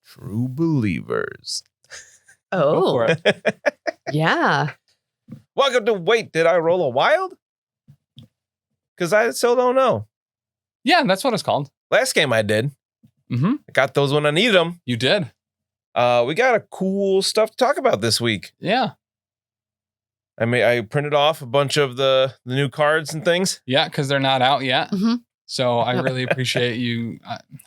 True believers. Oh, it. yeah. Welcome to Wait, Did I Roll a Wild? Because I still don't know. Yeah, that's what it's called. Last game I did. Mm-hmm. I got those when I needed them. You did. We got a cool stuff to talk about this week. Yeah. I printed off a bunch of the new cards and things. Yeah, because they're not out yet. Mm-hmm. So I really appreciate you.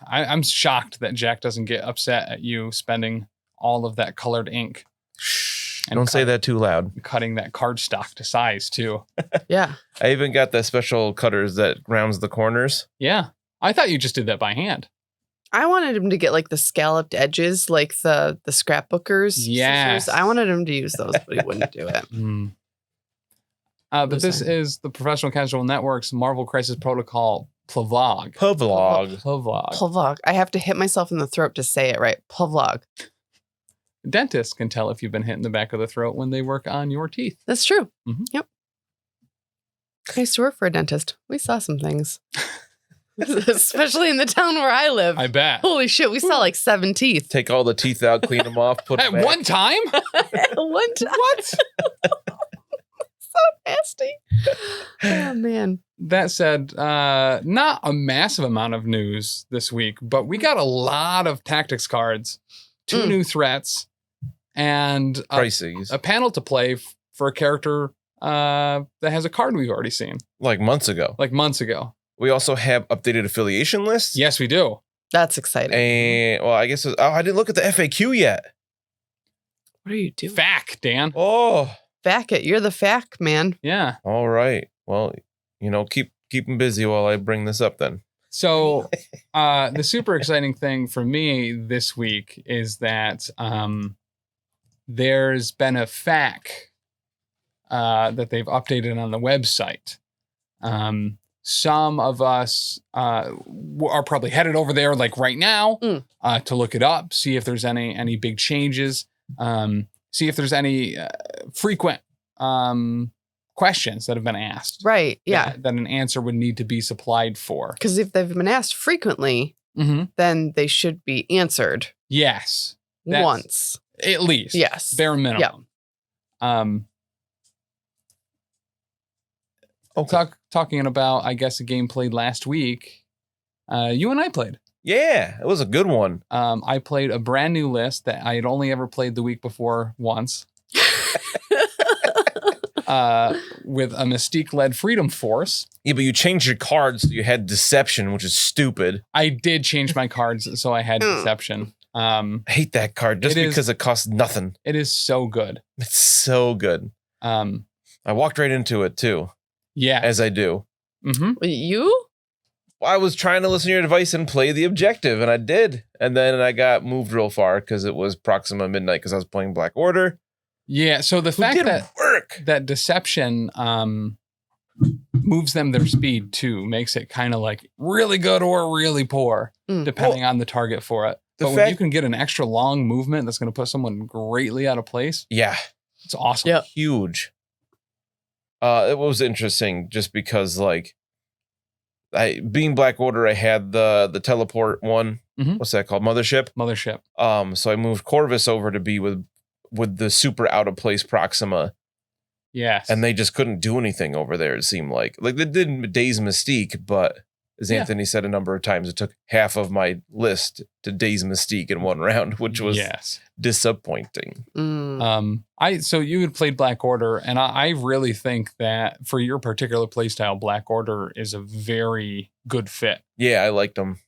I'm shocked that Jack doesn't get upset at you spending all of that colored ink. Shh, And don't say that too loud. Cutting that cardstock to size, too. Yeah. I even got the special cutters that rounds the corners. Yeah. I thought you just did that by hand. I wanted him to get like the scalloped edges, like the scrapbookers. Yes. scissors. I wanted him to use those, but he wouldn't do it. But this is the Professional Casual Network's Marvel Crisis Protocol Plavlog. Pavlog. Plavlog. I have to hit myself in the throat to say it right. Plavlog. Dentists can tell if you've been hit in the back of the throat when they work on your teeth. That's true. Mhm. Yep. I used to work for a dentist. We saw some things. Especially in the town where I live. I bet. Holy shit, we saw like 7 teeth. Take all the teeth out, clean them off, put At them back. one time? At one time. What? So nasty. Oh, man. That said, not a massive amount of news this week, but we got a lot of tactics cards, 2 new threats, and Crises. a panel to play for a character that has a card we've already seen, Like months ago. like months ago. We also have updated affiliation lists. Yes, we do. That's exciting. And, well, I guess, I didn't look at the FAQ yet. What are you doing? FAQ, Dan. Oh, Back it. You're the FAQ, man. Yeah. all right. Well, keep them busy while I bring this up then. So the super exciting thing for me this week is that there's been a FAQ that they've updated on the website. Some of us are probably headed over there like right now to look it up, see if there's any big changes, see if there's any frequent questions that have been asked. Right. Yeah. That an answer would need to be supplied for. Because if they've been asked frequently, then they should be answered Yes. once. At least. Yes. Bare minimum. Talking about, I guess, a game played last week. You and I played. Yeah, it was a good one. I played a brand new list that I had only ever played the week before once. With a Mystique-led Freedom Force. Yeah, but you changed your cards so you had Deception, which is stupid. I did change my cards, so I had Deception. I hate that card just because it costs nothing. It is so good. It's so good. I walked right into it, too. Yeah. As I do. Mm-hmm. You? I was trying to listen to your advice and play the objective, and I did. And then I got moved real far because it was Proxima Midnight because I was playing Black Order. Yeah, so the fact that Deception moves them their speed too makes it kind of like really good or really poor, depending on the target for it. But when you can get an extra long movement that's going to put someone greatly out of place, yeah, it's awesome. Yeah, huge. It was interesting just because, like, being Black Order, I had the teleport one. Mm-hmm. What's that called? Mothership. So I moved Corvus over to be with the super out of place Proxima. Yes. And they just couldn't do anything over there, it seemed like. Like, they did Daze Mystique, but as Anthony said a number of times, it took half of my list to Daze Mystique in one round, which was disappointing. So you had played Black Order, and I really think that for your particular playstyle, Black Order is a very good fit. Yeah, I liked them.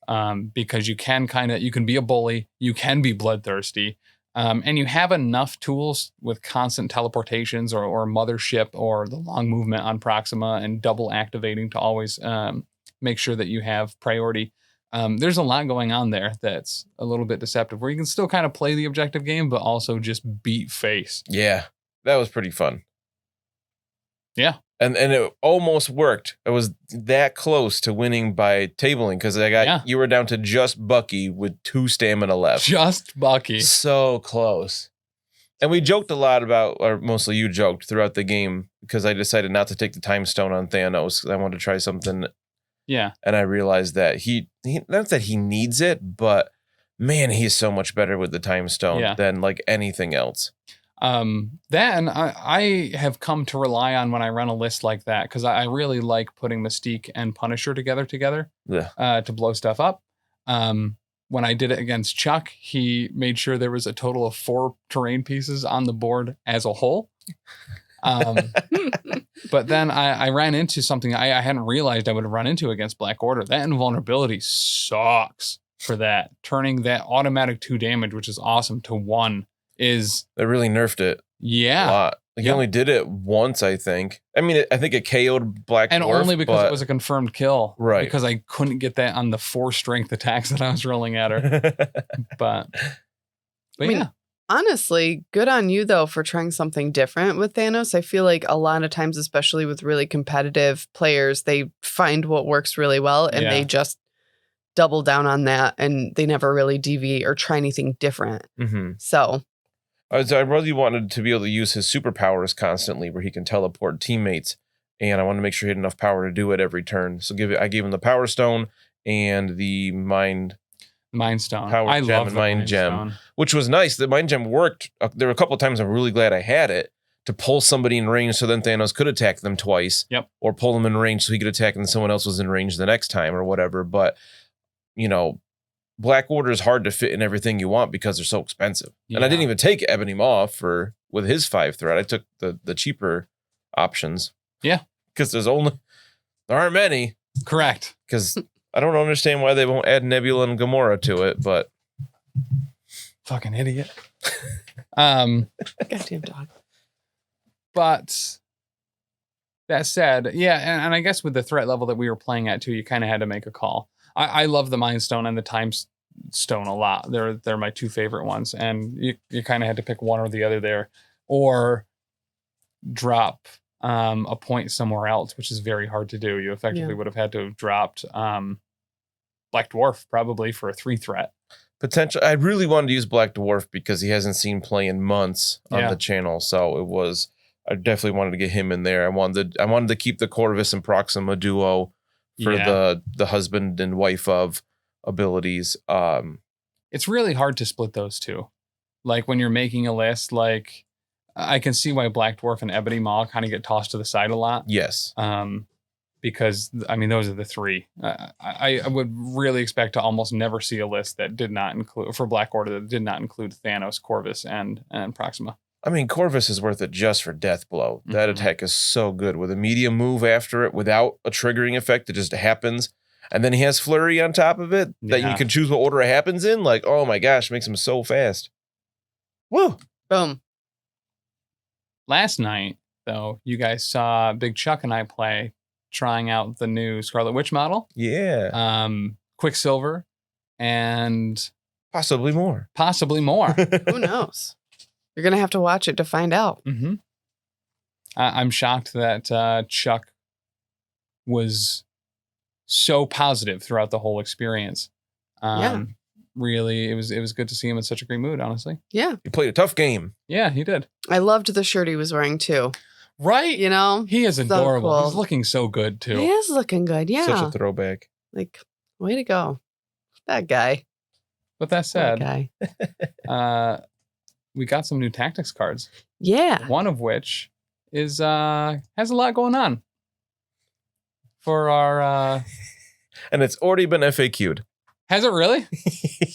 Because you can be a bully, you can be bloodthirsty. And you have enough tools with constant teleportations or mothership or the long movement on Proxima and double activating to always make sure that you have priority. There's a lot going on there that's a little bit deceptive where you can still kind of play the objective game, but also just beat face. Yeah, that was pretty fun. Yeah. And it almost worked. It was that close to winning by tabling because you were down to just Bucky with 2 stamina left. Just Bucky. So close. And we joked a lot about, or mostly you joked throughout the game because I decided not to take the time stone on Thanos because I wanted to try something. Yeah. And I realized that he not that he needs it, but man, he's so much better with the time stone than like anything else. Then I have come to rely on when I run a list like that, because I really like putting Mystique and Punisher together to blow stuff up. When I did it against Chuck, he made sure there was a total of 4 terrain pieces on the board as a whole. But then I ran into something I hadn't realized I would run into against Black Order. That invulnerability sucks for that. Turning that automatic 2 damage, which is awesome, to 1 is... They really nerfed it. Yeah. A lot. Like, he only did it once, I think. I mean, I think it KO'd Black Dwarf. And only because it was a confirmed kill. Right. Because I couldn't get that on the 4 strength attacks that I was rolling at her. But I mean, honestly, good on you, though, for trying something different with Thanos. I feel like a lot of times, especially with really competitive players, they find what works really well and they just double down on that, and they never really deviate or try anything different. So I really wanted to be able to use his superpowers constantly, where he can teleport teammates, and I wanted to make sure he had enough power to do it every turn. So I gave him the Power Stone and the Mind Stone. Power Gem and Mind Gem, which was nice. The Mind Gem worked. There were a couple of times I'm really glad I had it to pull somebody in range, so then Thanos could attack them twice. Or pull them in range so he could attack and someone else was in range the next time or whatever. But, you know, Black Order is hard to fit in everything you want because they're so expensive. And I didn't even take Ebony Maw with his 5 threat. I took the cheaper options. Yeah. Because there aren't many. Correct. Because I don't understand why they won't add Nebula and Gamora to it, but fucking idiot. Goddamn dog. But that said, and I guess with the threat level that we were playing at too, you kind of had to make a call. I love the Mind Stone and the Time Stone a lot. They're my 2 favorite ones, and you kind of had to pick one or the other there, or drop a point somewhere else, which is very hard to do. You effectively would have had to have dropped Black Dwarf probably for a 3 threat. Potential. I really wanted to use Black Dwarf because he hasn't seen play in months on the channel, so I definitely wanted to get him in there. I wanted to keep the Corvus and Proxima duo for the husband and wife of abilities. It's really hard to split those 2. Like when you're making a list, like I can see why Black Dwarf and Ebony Maw kind of get tossed to the side a lot. Yes. Because I mean, those are the 3. I would really expect to almost never see a list that did not include, for Black Order, that did not include Thanos, Corvus, and Proxima. I mean, Corvus is worth it just for Death Blow. That attack is so good with a medium move after it without a triggering effect. It just happens. And then he has Flurry on top of it that you can choose what order it happens in. Like, oh my gosh, makes him so fast. Woo! Boom. Last night, though, you guys saw Big Chuck and I play, trying out the new Scarlet Witch model. Yeah. Quicksilver, and possibly more. Who knows? You're going to have to watch it to find out. I'm shocked that Chuck was so positive throughout the whole experience. Really, it was good to see him in such a great mood, honestly. Yeah. He played a tough game. Yeah, he did. I loved the shirt he was wearing, too. Right? You know? He is adorable. So cool. He's looking so good, too. He is looking good, yeah. Such a throwback. Like, way to go. That guy. But that said, we got some new tactics cards. Yeah. One of which is has a lot going on for our and it's already been FAQ'd. Has it really?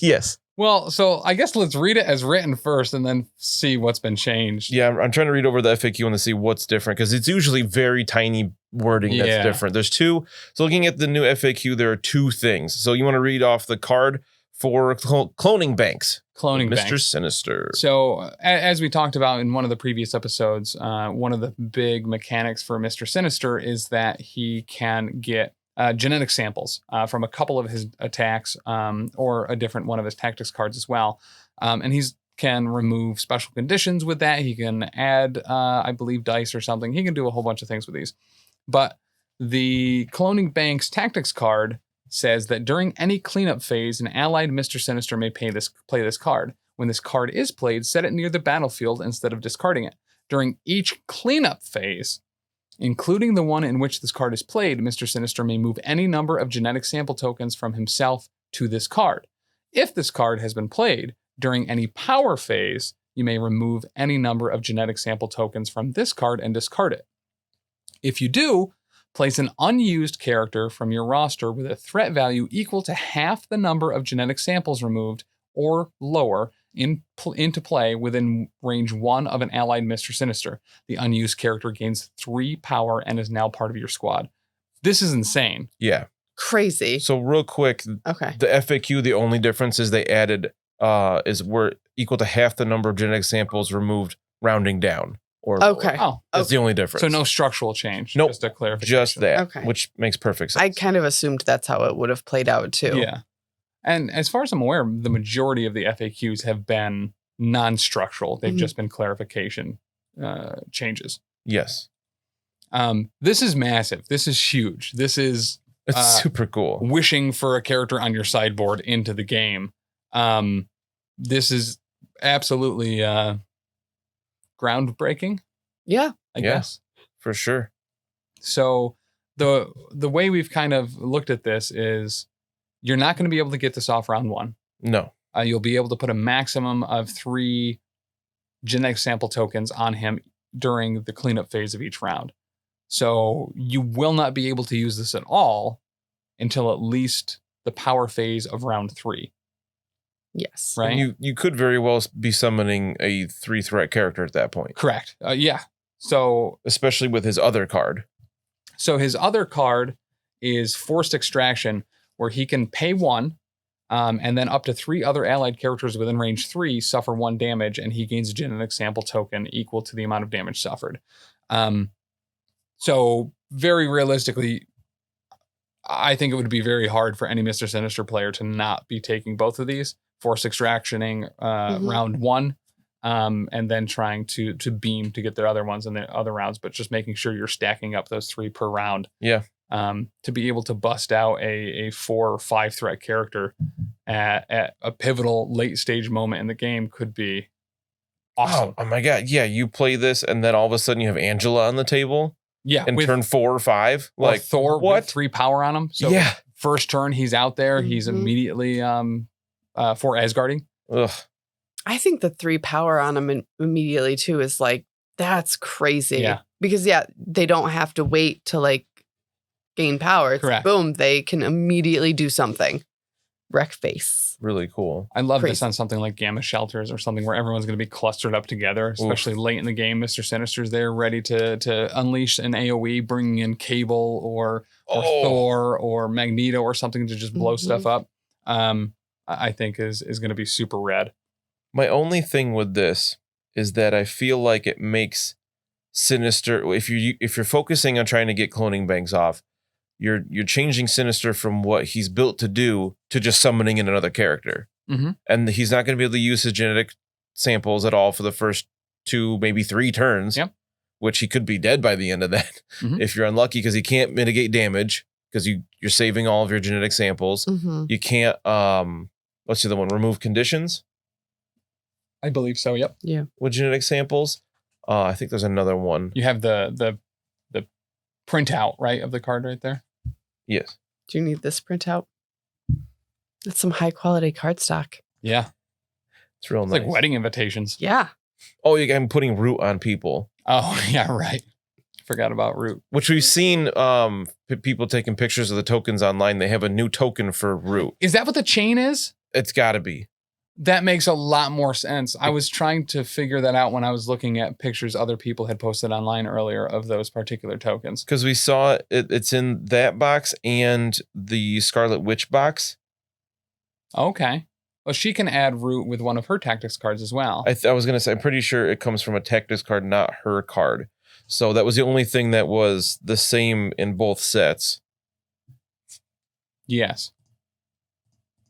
Yes. Well, so I guess let's read it as written first and then see what's been changed. Yeah, I'm trying to read over the FAQ and to see what's different, because it's usually very tiny wording that's different. There's 2. So looking at the new FAQ, there are 2 things. So you want to read off the card for cloning banks. Cloning Mr. banks. Sinister. So as we talked about in one of the previous episodes, one of the big mechanics for Mr. Sinister is that he can get genetic samples from a couple of his attacks or a different one of his tactics cards as well. And he can remove special conditions with that. He can add, I believe, dice or something. He can do a whole bunch of things with these. But the Cloning Banks tactics card says that during any cleanup phase, an allied Mr. Sinister may play this card. When this card is played, set it near the battlefield instead of discarding it. During each cleanup phase, including the one in which this card is played, Mr. Sinister may move any number of genetic sample tokens from himself to this card. If this card has been played during any power phase, you may remove any number of genetic sample tokens from this card and discard it. If you do, place an unused character from your roster with a threat value equal to half the number of genetic samples removed or lower into play within range 1 of an allied Mr. Sinister. The unused character gains 3 power and is now part of your squad. This is insane. Yeah. Crazy. So real quick, okay. The FAQ, the only difference is they added is we're equal to half the number of genetic samples removed, rounding down. Or okay. That's the only difference. So no structural change. Nope. Just a clarification. Just that, okay. Which makes perfect sense. I kind of assumed that's how it would have played out too. Yeah. And as far as I'm aware, the majority of the FAQs have been non-structural. They've just been clarification changes. Yes. This is massive. This is huge. This is it's super cool. Wishing for a character on your sideboard into the game. This is absolutely groundbreaking. Yeah. I guess. For sure. So the way we've kind of looked at this is you're not going to be able to get this off round 1. No. You'll be able to put a maximum of 3 genetic sample tokens on him during the cleanup phase of each round. So you will not be able to use this at all until at least the power phase of round 3. Yes. Right. And you could very well be summoning a 3-threat character at that point. Correct. Yeah. So especially with his other card. So his other card is Forced Extraction, where he can pay 1, and then up to 3 other allied characters within range 3 suffer 1 damage, and he gains a genetic sample token equal to the amount of damage suffered. So very realistically, I think it would be very hard for any Mr. Sinister player to not be taking both of these, Forced Extractioning round 1, and then trying to beam to get their other ones in the other rounds, but just making sure you're stacking up those 3 per round. Yeah. To be able to bust out a 4 or 5 threat character at a pivotal late stage moment in the game could be awesome. Oh my God. Yeah. You play this and then all of a sudden you have Angela on the table. Yeah. And turn 4 or 5. Like Thor what? with 3 power on him. So yeah. First turn he's out there. He's immediately for Asgarding. Ugh. I think the 3 power on him immediately too is like, that's crazy. Yeah. Because they don't have to wait to like gain power. It's correct. Boom, they can immediately do something. Wreck face. Really cool. I love this on something like Gamma Shelters or something where everyone's going to be clustered up together, especially late in the game. Mr. Sinister's there ready to unleash an AoE, bringing in Cable or Thor or Magneto or something to just blow stuff up. I think is going to be super rad. My only thing with this is that I feel like it makes Sinister, if you're focusing on trying to get cloning banks off, you're changing Sinister from what he's built to do to just summoning in another character. And he's not going to be able to use his genetic samples at all for the first 2, maybe 3 turns, which he could be dead by the end of that if you're unlucky, because he can't mitigate damage because you're saving all of your genetic samples. You can't, what's the other one? Remove conditions? I believe so, yep. Yeah. With genetic samples. I think there's another one. You have the printout, right, of the card right there? Yes. Do you need this printout? It's some high quality cardstock. Yeah. It's real It's nice. like wedding invitations. Yeah. Oh, I'm putting root on people. Oh, yeah, right. Forgot about root. Which we've seen people taking pictures of the tokens online. They have a new token for root. Is that what the chain is? It's got to be. That makes a lot more sense. I was trying to figure that out when I was looking at pictures other people had posted online earlier of those particular tokens. Because we saw it's in that box and the Scarlet Witch box. Okay. Well, she can add root with one of her tactics cards as well. I was going to say, I'm pretty sure it comes from a tactics card, not her card. So that was the only thing that was the same in both sets. Yes.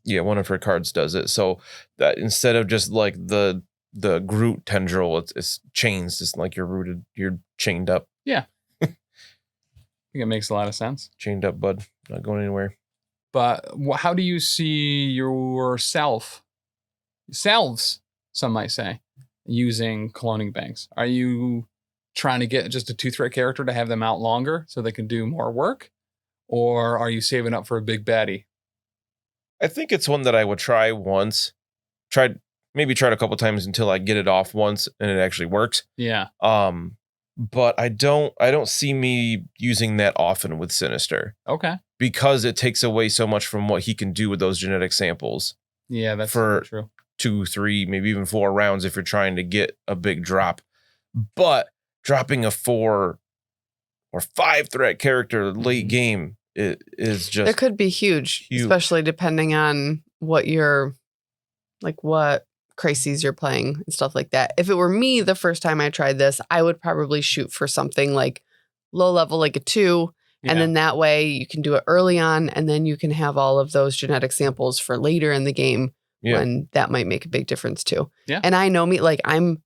Yeah, one of her cards does it. So that instead of just like the Groot tendril, it's chains. It's like you're chained up. Yeah. I think it makes a lot of sense. Chained up, bud. Not going anywhere. But how do you see yourselves, some might say, using cloning banks? Are you trying to get just a 2-threat character to have them out longer so they can do more work? Or are you saving up for a big baddie? I think it's one that I would try once. Maybe try it a couple times until I get it off once and it actually works. Yeah. But I don't see me using that often with Sinister. Okay. Because it takes away so much from what he can do with those genetic samples. Yeah, that's for true. 2, 3, maybe even 4 rounds if you're trying to get a big drop. But dropping a 4 or 5 threat character late game is just... It could be huge, especially depending on what crises you're playing and stuff like that. If it were me the first time I tried this, I would probably shoot for something like low level, like a 2. Yeah. And then that way you can do it early on, and then you can have all of those genetic samples for later in the game when that might make a big difference too. Yeah. And I know I'm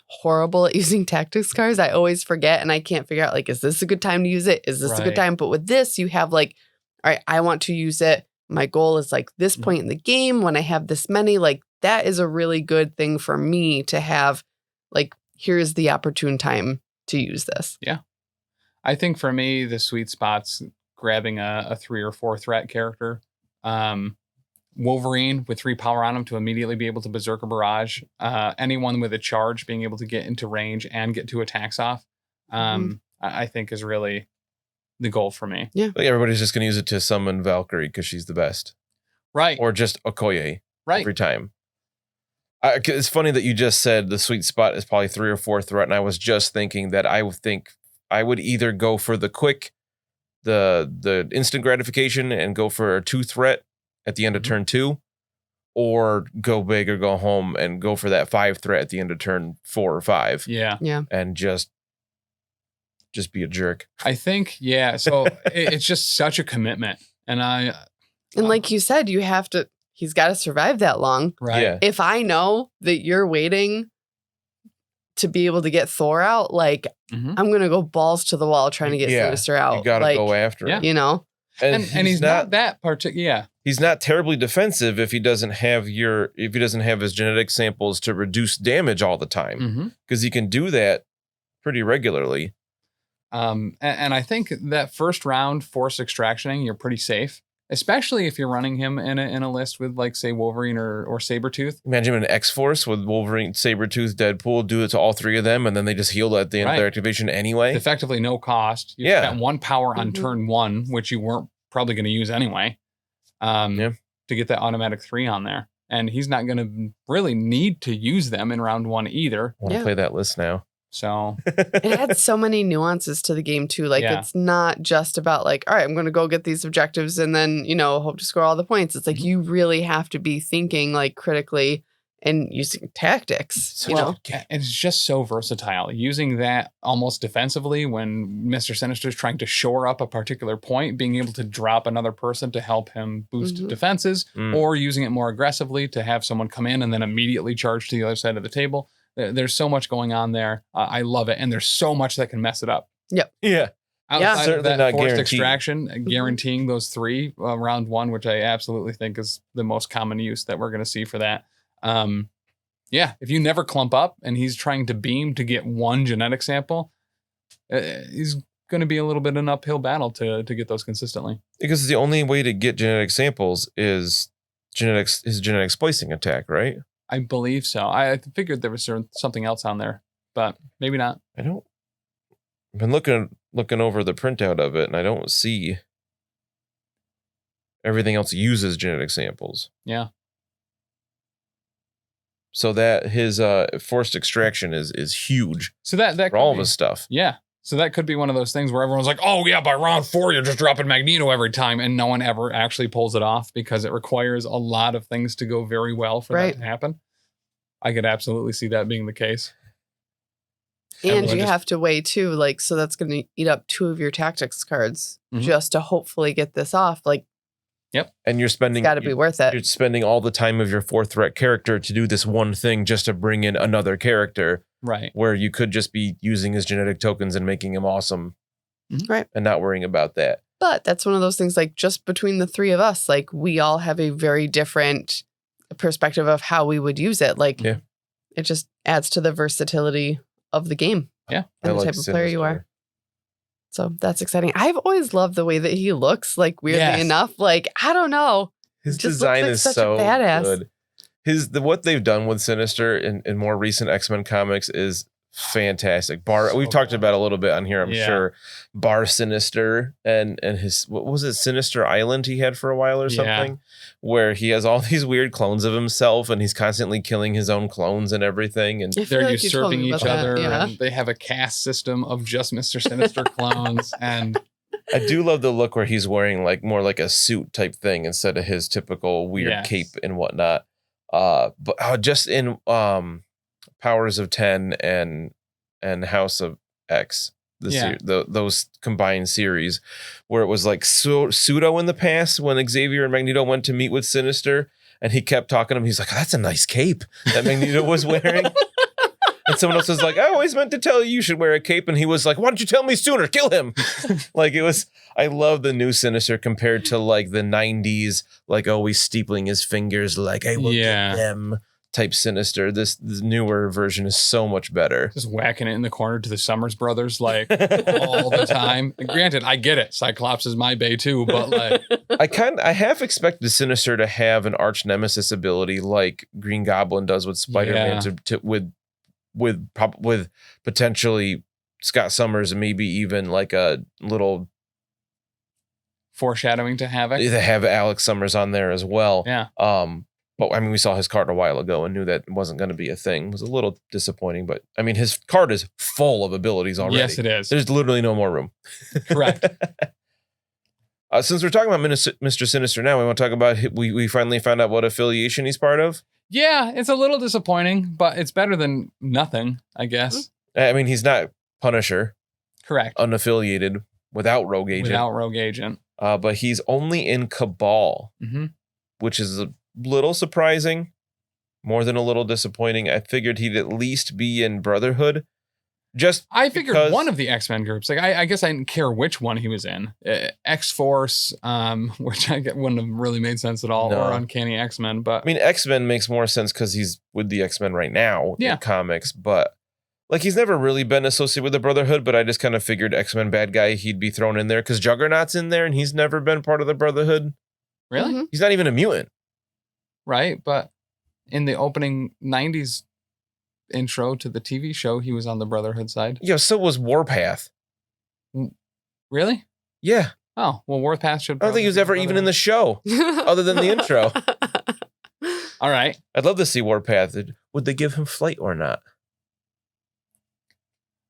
horrible at using tactics cards. I always forget and I can't figure out, like, is this a good time to use it? Is this a good time? But with this, you have like, all right, I want to use it. My goal is like this point in the game when I have this many, like that is a really good thing for me to have, like, here's the opportune time to use this. Yeah. I think for me, the sweet spot's grabbing a 3 or 4 threat character. Wolverine with 3 power on him to immediately be able to Berserker Barrage. Anyone with a charge being able to get into range and get 2 attacks off, I think is really the goal for me. Yeah. Like everybody's just going to use it to summon Valkyrie because she's the best. Right. Or just Okoye every time. It's funny that you just said the sweet spot is probably 3 or 4 threat, and I was just thinking that I would either go for the quick, the instant gratification and go for a 2 threat at the end of turn 2, or go big or go home and go for that 5 threat at the end of turn 4 or 5. Yeah. Yeah. And just be a jerk. I think, yeah. So it's just such a commitment. And like you said, he's got to survive that long. Right. Yeah. If I know that you're waiting to be able to get Thor out, like, I'm going to go balls to the wall trying to get Sinister out. You got to go after him. You know? And he's not that particular. Yeah. He's not terribly defensive if he doesn't have his genetic samples to reduce damage all the time. Because he can do that pretty regularly. And I think that first round force extractioning, you're pretty safe. Especially if you're running him in a list with, like, say, Wolverine or Sabretooth. Imagine an X-Force with Wolverine, Sabretooth, Deadpool, do it to all 3 of them, and then they just heal at the end of their activation anyway. Effectively no cost. You got 1 power on turn 1, which you weren't probably going to use anyway, to get that automatic 3 on there. And he's not going to really need to use them in round 1 either. I want to play that list now. So it adds so many nuances to the game too. Like it's not just about like, all right, I'm going to go get these objectives and then, hope to score all the points. It's like you really have to be thinking like critically and using tactics. It's just so versatile. Using that almost defensively when Mr. Sinister is trying to shore up a particular point, being able to drop another person to help him boost defenses, or using it more aggressively to have someone come in and then immediately charge to the other side of the table. There's so much going on there. I love it. And there's so much that can mess it up. Yep. Yeah. Outside of that not forced guaranteed. extraction, guaranteeing those 3 round 1, which I absolutely think is the most common use that we're going to see for that. If you never clump up and he's trying to beam to get 1 genetic sample, he's going to be a little bit an uphill battle to get those consistently. Because the only way to get genetic samples is his genetic splicing attack, right? I believe so. I figured there was something else on there, but maybe not. I've been looking over the printout of it, and I don't see everything else uses genetic samples. Yeah. So that his forced extraction is huge. So that for all of his stuff. Yeah. So that could be one of those things where everyone's like, oh yeah, by round 4, you're just dropping Magneto every time. And no one ever actually pulls it off because it requires a lot of things to go very well for that to happen. I could absolutely see that being the case. And you have to weigh too, like, so that's going to eat up 2 of your tactics cards just to hopefully get this off. Like, yep. And you're spending, it's got to be worth it. You're spending all the time of your 4 threat character to do this one thing just to bring in another character. Right. Where you could just be using his genetic tokens and making him awesome. Right. And not worrying about that. But that's one of those things, like, just between the 3 of us, like, we all have a very different perspective of how we would use it. Like, it just adds to the versatility of the game. Yeah. And the type of player you are. So that's exciting. I've always loved the way that he looks, like, weirdly enough. Like, I don't know. His Just design looks is like such so a badass. good. What they've done with Sinister in more recent X-Men comics is fantastic. We've talked about it a little bit on here, I'm sure. Bar Sinister and his, what was it, Sinister Island he had for a while or something, where he has all these weird clones of himself and he's constantly killing his own clones and everything, and they're usurping each other, and they have a caste system of just Mr. Sinister clones. And I do love the look where he's wearing like more like a suit type thing instead of his typical weird cape and whatnot. But just in Powers of 10 and House of X, those combined series, where it was like pseudo in the past when Xavier and Magneto went to meet with Sinister, and he kept talking to him. He's like, oh, "That's a nice cape that Magneto was wearing." And someone else was like, "I always meant to tell you should wear a cape," and he was like, "Why don't you tell me sooner? Kill him!" Like, it was. I love the new Sinister compared to like the 90s, like always steepling his fingers, like I will get them type Sinister. This newer version is so much better. Just whacking it in the corner to the Summers brothers like all the time. And granted, I get it. Cyclops is my bae too, but like I have expected Sinister to have an arch nemesis ability like Green Goblin does with Spider-Man with potentially Scott Summers and maybe even like a little foreshadowing to Havoc. They have Alex Summers on there as well. Yeah. But I mean, we saw his card a while ago and knew that wasn't going to be a thing. It was a little disappointing, but I mean, his card is full of abilities already. Yes, it is. There's literally no more room. Correct. Since we're talking about Mr. Sinister now, we want to talk about, we finally found out what affiliation he's part of. Yeah, it's a little disappointing, but it's better than nothing, I guess. I mean, he's not Punisher. Correct. Unaffiliated without Rogue Agent. But he's only in Cabal, which is a little surprising, more than a little disappointing. I figured he'd at least be in Brotherhood. I figured one of the X-Men groups. Like I guess I didn't care which one he was in. X-Force, which wouldn't have really made sense at all, or Uncanny X-Men. But I mean, X-Men makes more sense because he's with the X-Men right now in comics. But like, he's never really been associated with the Brotherhood. But I just kind of figured X-Men bad guy, he'd be thrown in there because Juggernaut's in there, and he's never been part of the Brotherhood. Really? He's not even a mutant. Right, but in the opening 90s intro to the TV show, he was on the Brotherhood side. Yeah, so was Warpath. Really? Yeah. Oh, well, Warpath should... I don't think he was ever even in the show, other than the intro. All right. I'd love to see Warpath. Would they give him flight or not?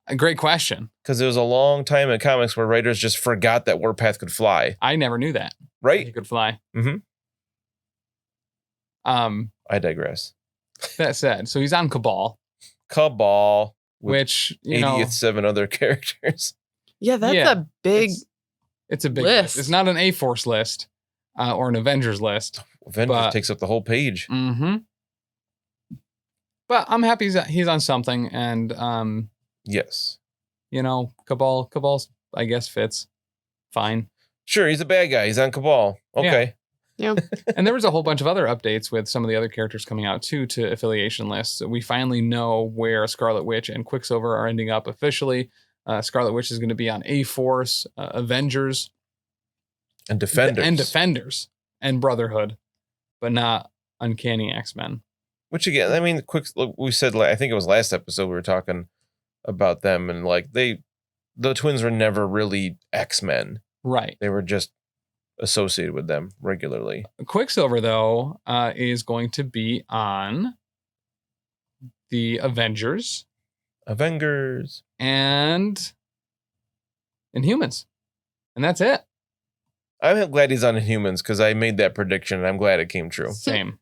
A great question. Because there was a long time in comics where writers just forgot that Warpath could fly. I never knew that. Right? He could fly. Mm-hmm. I digress. That said, so he's on Cabal. Which, 7 other characters. Yeah, that's a big it's a big list. It's not an A-Force list or an Avengers list. Avengers takes up the whole page. Mm-hmm. But I'm happy he's on something, and yes. Cabal, I guess, fits fine. Sure, he's a bad guy. He's on Cabal. Okay. Yeah. And there was a whole bunch of other updates with some of the other characters coming out too to affiliation lists. We finally know where Scarlet Witch and Quicksilver are ending up officially. Scarlet Witch is going to be on A-Force, Avengers, and Defenders, and Brotherhood, but not Uncanny X-Men. Which again, I mean, we said, I think it was last episode we were talking about them, and like the twins were never really X-Men, right? They were just associated with them regularly. Quicksilver, though, is going to be on the Avengers, and Inhumans, and that's it. I'm glad he's on Inhumans because I made that prediction and I'm glad it came true. Same.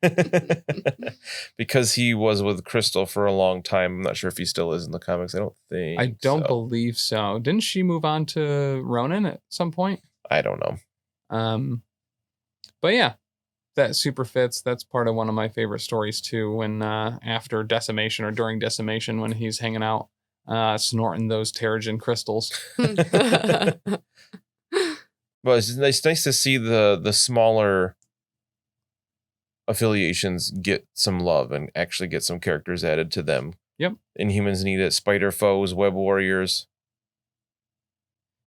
Because he was with Crystal for a long time. I'm not sure if he still is in the comics. I don't believe so. Didn't she move on to Ronin at some point? I don't know. But yeah, that super fits. That's part of one of my favorite stories too. When after Decimation or during Decimation, when he's hanging out, snorting those Terrigen crystals. But it's nice to see the smaller affiliations get some love and actually get some characters added to them. Yep. Inhumans need it. Spider Foes, Web Warriors.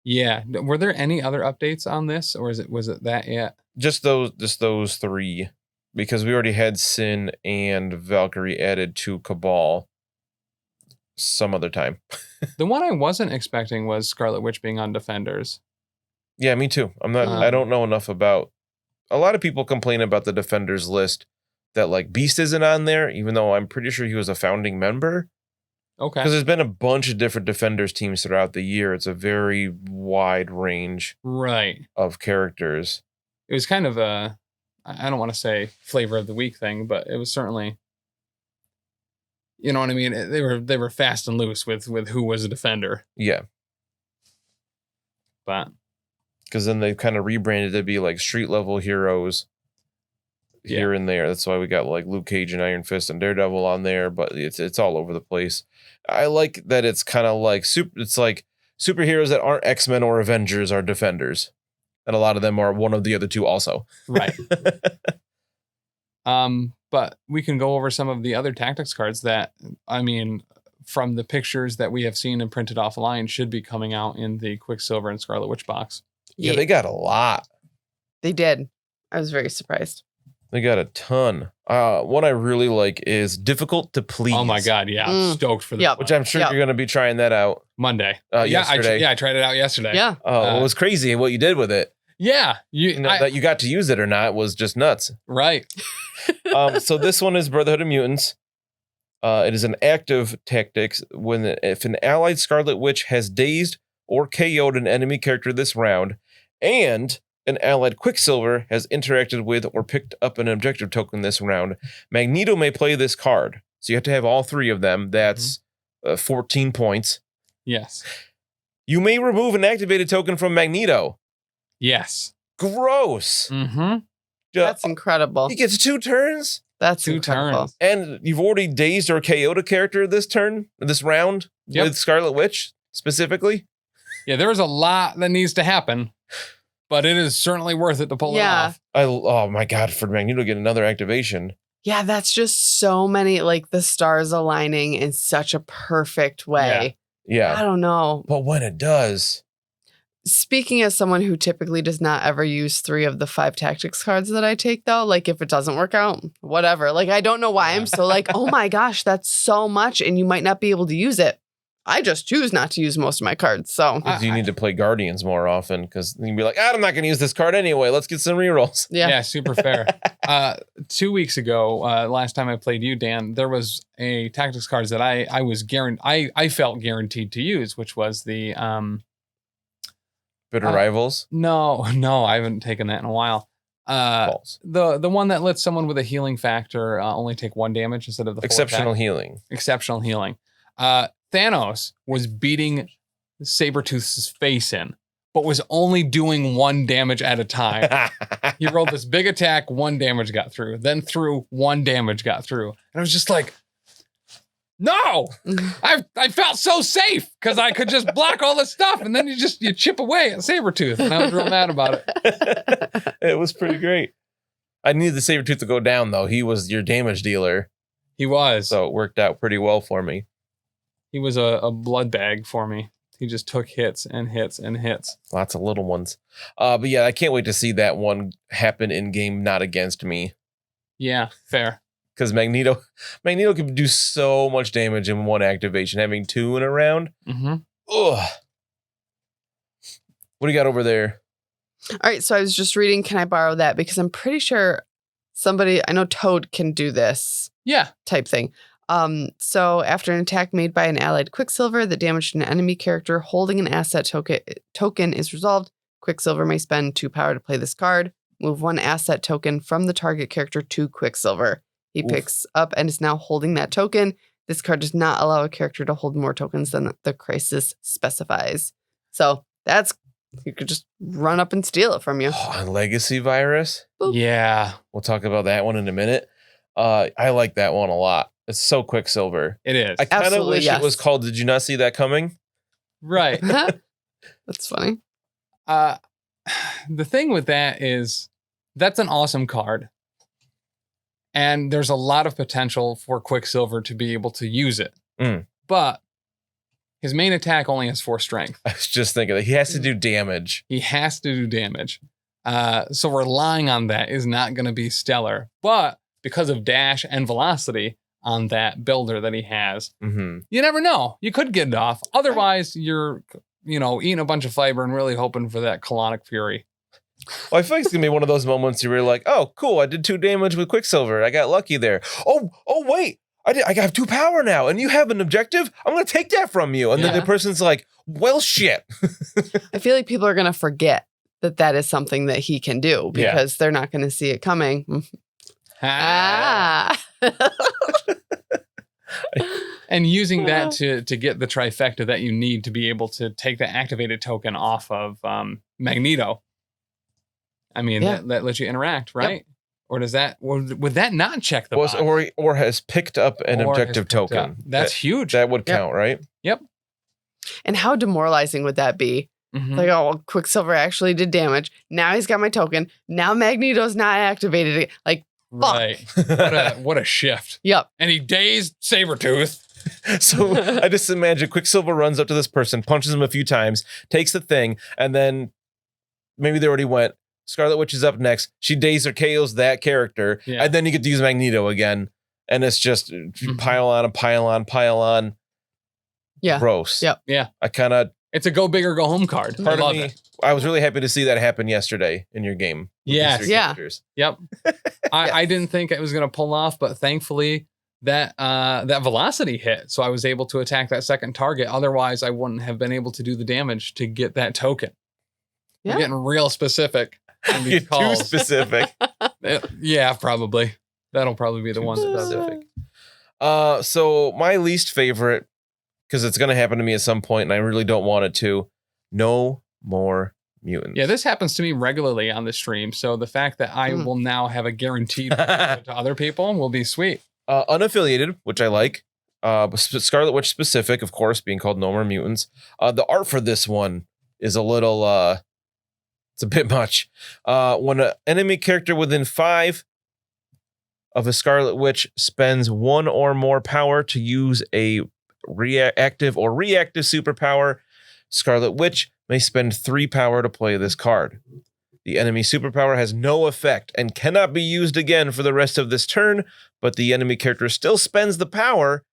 Yeah. Were there any other updates on this, or was it that yet? Just those 3, because we already had Sin and Valkyrie added to Cabal some other time. The one I wasn't expecting was Scarlet Witch being on Defenders. Yeah, me too. I don't know enough about. A lot of people complain about the Defenders list that like Beast isn't on there, even though I'm pretty sure he was a founding member. Okay. Because there's been a bunch of different Defenders teams throughout the year. It's a very wide range of characters. It was kind of a, I don't want to say flavor of the week thing, but it was certainly, you know what I mean? They were fast and loose with who was a defender. Yeah. But because then they kind of rebranded to be like street level heroes here and there. That's why we got like Luke Cage and Iron Fist and Daredevil on there, but it's all over the place. I like that it's kind of like it's like superheroes that aren't X-Men or Avengers are defenders. And a lot of them are one of the other two also. Right. But we can go over some of the other tactics cards that, I mean, from the pictures that we have seen and printed offline, should be coming out in the Quicksilver and Scarlet Witch box. Yeah, they got a lot. They did. I was very surprised. They got a ton. What I really like is Difficult to Please. Oh my God, yeah. Stoked for this. Which I'm sure you're going to be trying that out. Monday. Yesterday. I tried it out yesterday. Yeah. It was crazy what you did with it. Yeah. That you got to use it or not was just nuts. Right. So this one is Brotherhood of Mutants. It is an active tactics. If an allied Scarlet Witch has dazed or KO'd an enemy character this round, and an allied Quicksilver has interacted with or picked up an objective token this round, Magneto may play this card. So you have to have all 3 of them. That's 14 points. Yes. You may remove an activated token from Magneto. Yes. Gross. Mm-hmm. That's incredible. He gets 2 turns. That's 2 incredible. turns. And you've already dazed or KO'd a character this round with Scarlet Witch specifically. Yeah, there's a lot that needs to happen, but it is certainly worth it to pull it off. Oh my God, for Magneto to get another activation. Yeah, that's just so many, like the stars aligning in such a perfect way. Yeah. I don't know. But when it does. Speaking as someone who typically does not ever use 3 of the 5 tactics cards that I take, though, like if it doesn't work out, whatever. Like, I don't know why I'm so like, oh my gosh, that's so much. And you might not be able to use it. I just choose not to use most of my cards. So you need to play Guardians more often because you can be like, I'm not going to use this card anyway. Let's get some rerolls. Yeah, super fair. 2 weeks ago, last time I played you, Dan, there was a tactics cards that I felt guaranteed to use, which was the Bitter Rivals. No, I haven't taken that in a while. The one that lets someone with a healing factor only take 1 damage instead of the Exceptional Healing. Exceptional Healing. Thanos was beating Sabretooth's face in, but was only doing 1 damage at a time. He rolled this big attack, 1 damage got through, then through 1 damage got through. And I was just like, no, I felt so safe because I could just block all this stuff. And then you chip away at Sabretooth. And I was real mad about it. It was pretty great. I needed the Sabretooth to go down though. He was your damage dealer. He was. So it worked out pretty well for me. He was a blood bag for me. He just took hits and hits and hits. Lots of little ones. But yeah, I can't wait to see that one happen in game, not against me. Yeah, fair. Because Magneto can do so much damage in 1 activation. Having 2 in a round. Mm-hmm. Ugh. What do you got over there? All right, so I was just reading, can I borrow that? Because I'm pretty sure I know Toad can do this. Yeah. Type thing. So after an attack made by an allied Quicksilver that damaged an enemy character holding an asset token is resolved, Quicksilver may spend 2 power to play this card. Move 1 asset token from the target character to Quicksilver. He picks up and is now holding that token. This card does not allow a character to hold more tokens than the crisis specifies. So you could just run up and steal it from you. Legacy Virus? Boop. Yeah. We'll talk about that one in a minute. I like that one a lot. It's so Quicksilver. It is. I kind of wish it was called Did You Not See That Coming? Right. That's funny. The thing with that is that's an awesome card. And there's a lot of potential for Quicksilver to be able to use it. But His main attack only has 4 strength. I was just thinking that he has to do damage. He has to do damage. So relying on that is not going to be stellar. But because of dash and velocity on that builder that he has, you never know. You could get it off. Otherwise, you're, eating a bunch of fiber and really hoping for that colonic fury. Well, I feel like it's going to be one of those moments where you're like, oh, cool, I did 2 damage with Quicksilver. I got lucky there. Oh, wait. I have 2 power now, and you have an objective? I'm going to take that from you. And then the person's like, well, shit. I feel like people are going to forget that is something that he can do because they're not going to see it coming. And using that to get the trifecta that you need to be able to take the activated token off of Magneto. I mean, that lets you interact, right? Yep. Or does that, would that not check the box? Or has picked up an objective token. That's huge. That would count, right? Yep. And how demoralizing would that be? Like, oh, well, Quicksilver actually did damage. Now he's got my token. Now Magneto's not activated. Like, fuck. Right. What a shift. Yep. And he dazed Sabretooth. So I just imagine Quicksilver runs up to this person, punches him a few times, takes the thing, and then maybe they already went. Scarlet Witch is up next. She dazed or KOs that character, and then you get to use Magneto again, and it's just pile on and pile on, pile on. Yeah. Gross. Yep. Yeah. It's a go big or go home card. I love it. I was really happy to see that happen yesterday in your game. Yes. Yeah. Yep. I didn't think it was going to pull off, but thankfully that velocity hit. So I was able to attack that second target. Otherwise, I wouldn't have been able to do the damage to get that token. Yeah. We're getting real specific. You're too specific. Yeah, probably. That'll probably be the one that does it. So my least favorite, because it's going to happen to me at some point, and I really don't want it to. No more mutants. Yeah, this happens to me regularly on the stream. So the fact that I will now have a guaranteed to other people will be sweet. Unaffiliated, which I like. Scarlet Witch specific, of course, being called No More Mutants. The art for this one is a little, it's a bit much. When an enemy character within 5 of a Scarlet Witch spends 1 or more power to use a active or reactive superpower, Scarlet Witch may spend 3 power to play this card. The enemy superpower has no effect and cannot be used again for the rest of this turn, but the enemy character still spends the power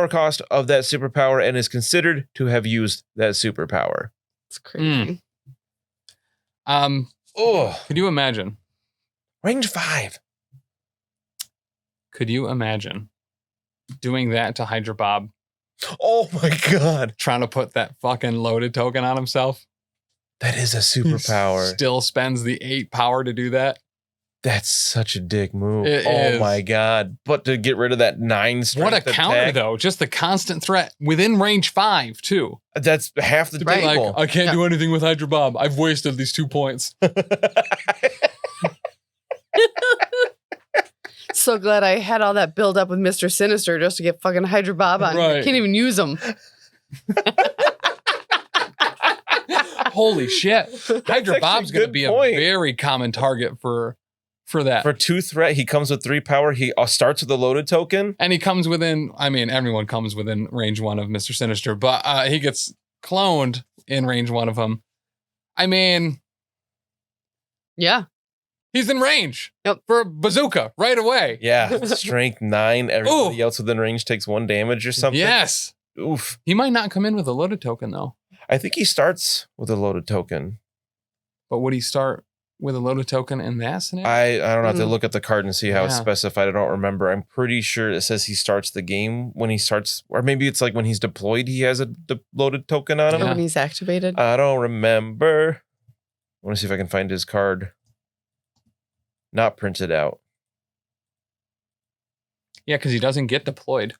cost of that superpower, and is considered to have used that superpower. It's crazy. Could you imagine? Range 5. Could you imagine doing that to Hydra Bob? Oh my God. Trying to put that fucking loaded token on himself? That is a superpower. Still spends the 8 power to do that. That's such a dick move. It is. My God. But to get rid of that 9 strength What a counter, attack, though. Just the constant threat within range 5, too. That's half the table. Like, I can't do anything with Hydra Bob. I've wasted these 2 points. So glad I had all that build up with Mr. Sinister just to get fucking Hydra Bob on. Right. I can't even use them. Holy shit. Hydra Bob's going to be a very common target for that. For 2 threat, he comes with 3 power. He starts with a loaded token. And he comes within, everyone comes within range 1 of Mr. Sinister, but he gets cloned in range 1 of him. Yeah. He's in range. Yep. For a bazooka right away. Yeah. Strength 9. Everybody else within range takes 1 damage or something. Yes. Oof. He might not come in with a loaded token, though. I think he starts with a loaded token. But would he start with a loaded token in that scenario? I don't have to look at the card and see how it's specified. I don't remember. I'm pretty sure it says he starts the game when he starts, or maybe it's like when he's deployed, he has a loaded token on him. When he's activated. I don't remember. I want to see if I can find his card. Not printed out. Yeah, because he doesn't get deployed.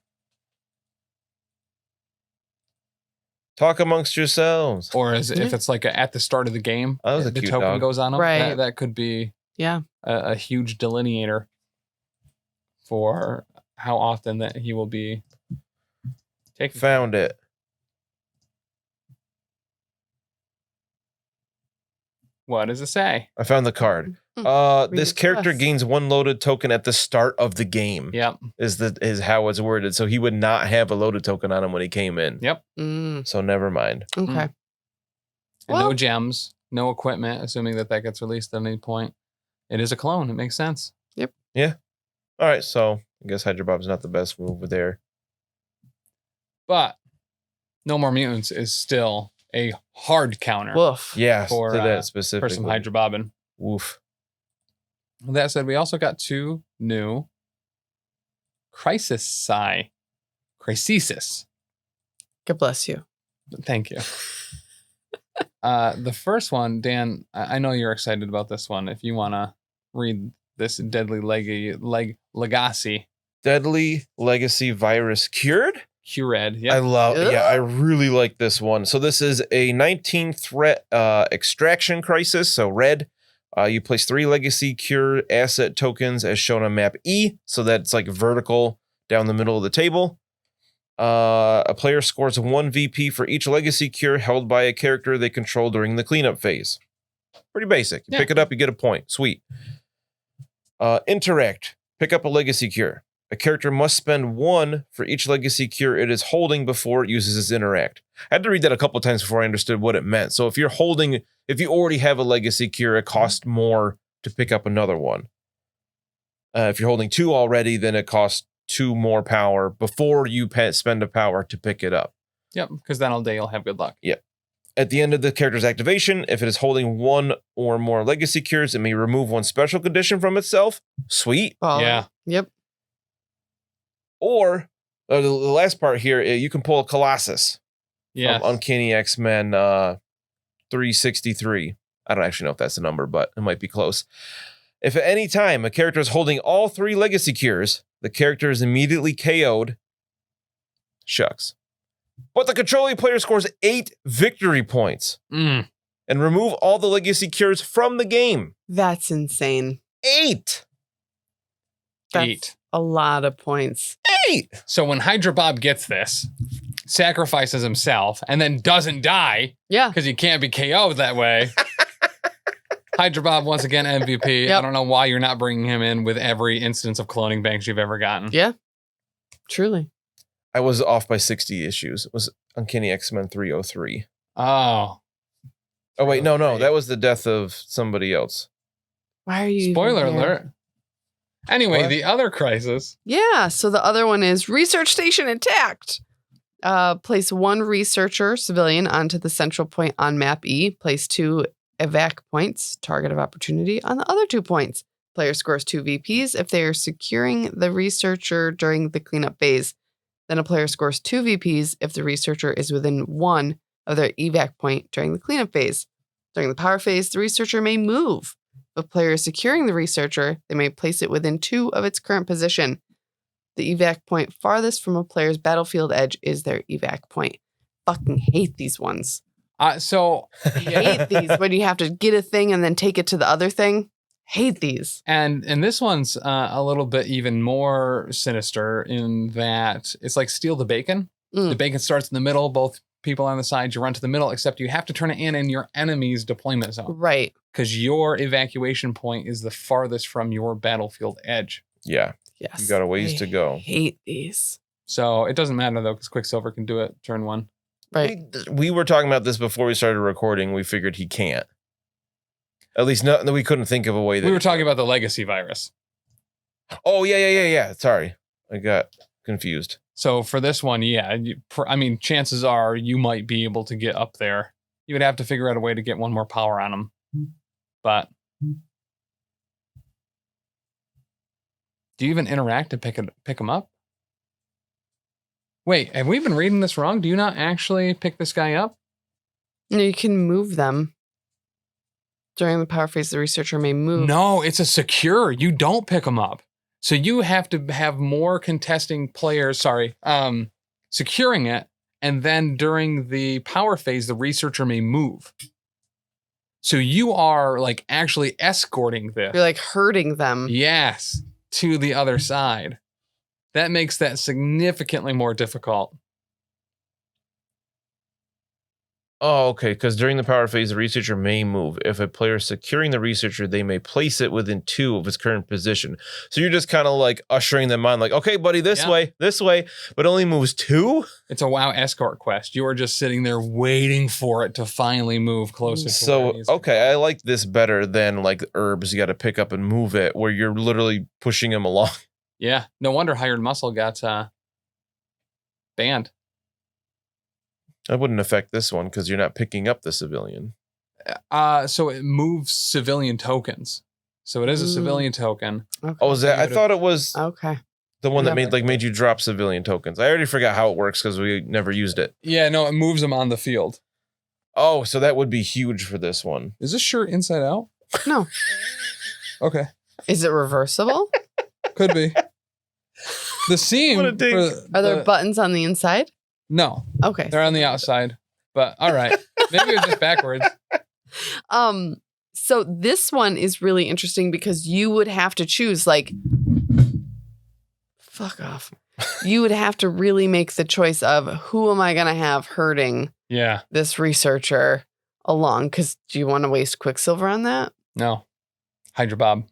Talk amongst yourselves. Or if it's like at the start of the game, that was a the cute token dog. goes on him. Right. That could be a huge delineator for how often that he will be taken. Found it. What does it say? I found the card. This character gains 1 loaded token at the start of the game. Yep. Is how it's worded. So he would not have a loaded token on him when he came in. Yep. So never mind. Okay. And no gems, no equipment, assuming that gets released at any point. It is a clone. It makes sense. Yep. Yeah. All right. So I guess Hydra Bob's not the best move there. But No More Mutants is still a hard counter. Woof. Yeah. For that specifically. For some Hydra Bobbin. Woof. That said, we also got 2 new Crisis. God bless you. Thank you. The first one, Dan, I know you're excited about this one. If you want to read this Deadly Legacy. Deadly Legacy Virus Cured? Cured, yeah. I really like this one. So this is a 19 threat extraction crisis. So red. You place 3 Legacy Cure asset tokens as shown on map E. So that's like vertical down the middle of the table. A player scores 1 VP for each Legacy Cure held by a character they control during the cleanup phase. Pretty basic. You pick it up, you get a point. Sweet. Interact. Pick up a Legacy Cure. A character must spend 1 for each Legacy Cure it is holding before it uses its Interact. I had to read that a couple times before I understood what it meant. So if you already have a Legacy Cure, it costs more to pick up another one. If you're holding 2 already, then it costs 2 more power before you spend a power to pick it up. Yep, because then all day you'll have good luck. Yep. At the end of the character's activation, if it is holding 1 or more Legacy Cures, it may remove 1 special condition from itself. Sweet. Yeah. Yep. Or the last part here, you can pull a Colossus. Yes. From Uncanny X-Men 363. I don't actually know if that's the number, but it might be close. If at any time a character is holding all 3 Legacy Cures, the character is immediately KO'd. Shucks. But the controlling player scores 8 victory points. And remove all the Legacy Cures from the game. That's insane. 8. That's 8. A lot of points. 8. So when Hydra Bob gets this, sacrifices himself, and then doesn't die. Yeah. Because he can't be KO'd that way. Hydra Bob, once again, MVP. Yep. I don't know why you're not bringing him in with every instance of cloning banks you've ever gotten. Yeah. Truly. I was off by 60 issues. It was Uncanny X-Men 303. Oh. Oh, wait. No. That was the death of somebody else. Why are you Spoiler even there? alert. Anyway, What? the other crisis. Yeah. So the other one is Research Station Attacked. Place 1 researcher civilian onto the central point on map E. Place 2 evac points, target of opportunity, on the other 2 points. Player scores 2 VPs if they are securing the researcher during the cleanup phase. Then a player scores 2 VPs if the researcher is within 1 of their evac point during the cleanup phase. During the power phase, the researcher may move. If a player is securing the researcher, they may place it within 2 of its current position. The evac point farthest from a player's battlefield edge is their evac point. Fucking hate these ones. So Hate these when you have to get a thing and then take it to the other thing. Hate these. And this one's a little bit even more sinister in that it's like steal the bacon. The bacon starts in the middle, both people on the sides, you run to the middle, except you have to turn it in your enemy's deployment zone. Right. Because your evacuation point is the farthest from your battlefield edge. Yeah. Yes. You got a ways to go. Hate these. So it doesn't matter though, because Quicksilver can do it turn 1. Right. We were talking about this before we started recording. We figured he can't. At least we couldn't think of a way that We were talking about the legacy virus. Oh, yeah. Sorry. I got confused. So for this one, yeah, chances are you might be able to get up there. You would have to figure out a way to get 1 more power on him. But do you even interact to pick him up? Wait, have we been reading this wrong? Do you not actually pick this guy up? No, you can move them. During the power phase, the researcher may move. No, it's a secure. You don't pick him up. So you have to have more contesting players, securing it. And then during the power phase, the researcher may move. So you are like actually escorting this. You're like hurting them. Yes, to the other side. That makes that significantly more difficult. Oh, okay. Because during the power phase, the researcher may move. If a player is securing the researcher, they may place it within 2 of its current position. So you're just kind of like ushering them on, like, okay, buddy, this way, but only moves 2? It's a WoW escort quest. You are just sitting there waiting for it to finally move closer. So, okay, I like this better than like herbs you got to pick up and move it, where you're literally pushing them along. Yeah. No wonder Hired Muscle got banned. That wouldn't affect this one because you're not picking up the civilian. So it moves civilian tokens. So it is a civilian token. Okay. Oh, is that? I thought it was the one that made you drop civilian tokens. I already forgot how it works because we never used it. Yeah, no, it moves them on the field. Oh, so that would be huge for this one. Is this shirt inside out? No. Okay. Is it reversible? Could be. The seam. What a dink. Are there buttons on the inside? No. Okay. They're on the outside. But all right. Maybe it was just backwards. So this one is really interesting because you would have to choose, like, fuck off. You would have to really make the choice of who am I going to have herding this researcher along? Because do you want to waste Quicksilver on that? No. Hydra Bob.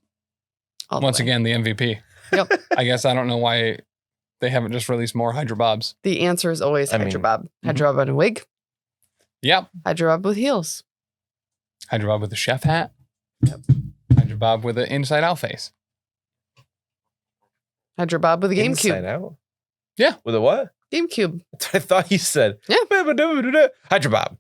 Once again, the MVP. Yep. I guess I don't know why they haven't just released more Hydra Bobs. The answer is always Hydra Bob. Hydra Bob in a wig. Yep. Hydra Bob with heels. Hydra Bob with a chef hat. Yep. Hydra Bob with an inside out face. Hydra Bob with a GameCube. Inside out? Yeah. With a what? GameCube. That's what I thought you said. Yeah. Hydra Bob.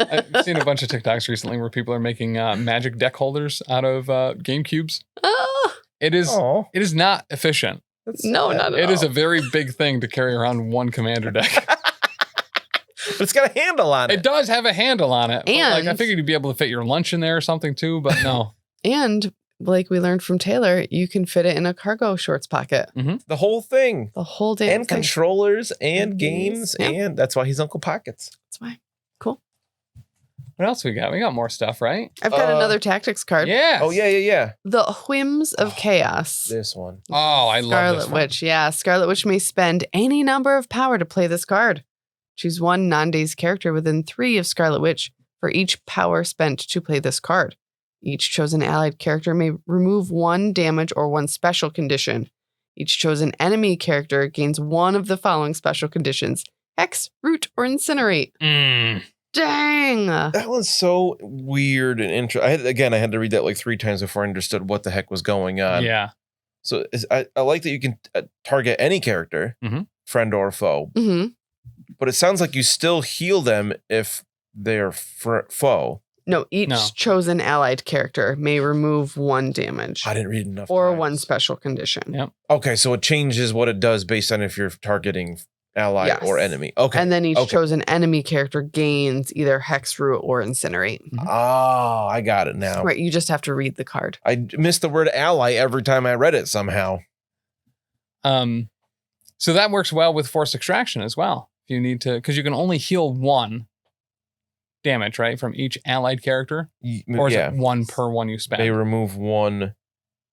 I've seen a bunch of TikToks recently where people are making magic deck holders out of GameCubes. Oh. It is not efficient. Not at all. It is a very big thing to carry around one commander deck. But it's got a handle on it. It does have a handle on it. And like, I figured you'd be able to fit your lunch in there or something too, but no. And like we learned from Taylor, you can fit it in a cargo shorts pocket. Mm-hmm. The whole thing. The whole damn and thing. Controllers and games. Yeah. And that's why he's Uncle Pockets. That's why. Cool. What else we got? We got more stuff, right? I've got another tactics card. Yeah. Oh, yeah. The Whims of Chaos. This one. Oh, I love this Scarlet one. Witch. Yeah. Scarlet Witch may spend any number of power to play this card. Choose one non-dazed character within 3 of Scarlet Witch for each power spent to play this card. Each chosen allied character may remove 1 damage or 1 special condition. Each chosen enemy character gains 1 of the following special conditions: Hex, Root, or Incinerate. Dang! That one's so weird and interesting. I had to read that like 3 times before I understood what the heck was going on. Yeah. So I like that you can target any character, friend or foe. Mm-hmm. But it sounds like you still heal them if they're foe. No, each chosen allied character may remove 1 damage. I didn't read enough. Or times. 1 special condition. Yep. Okay, so it changes what it does based on if you're targeting ally or enemy. Okay. And then each chosen enemy character gains either Hex, Root, or Incinerate. Oh, I got it now. Right, you just have to read the card. I missed the word ally every time I read it somehow. So that works well with Force Extraction as well. If you need to, because you can only heal 1 damage, right, from each allied character? Or is it 1 per 1 you spend? They remove 1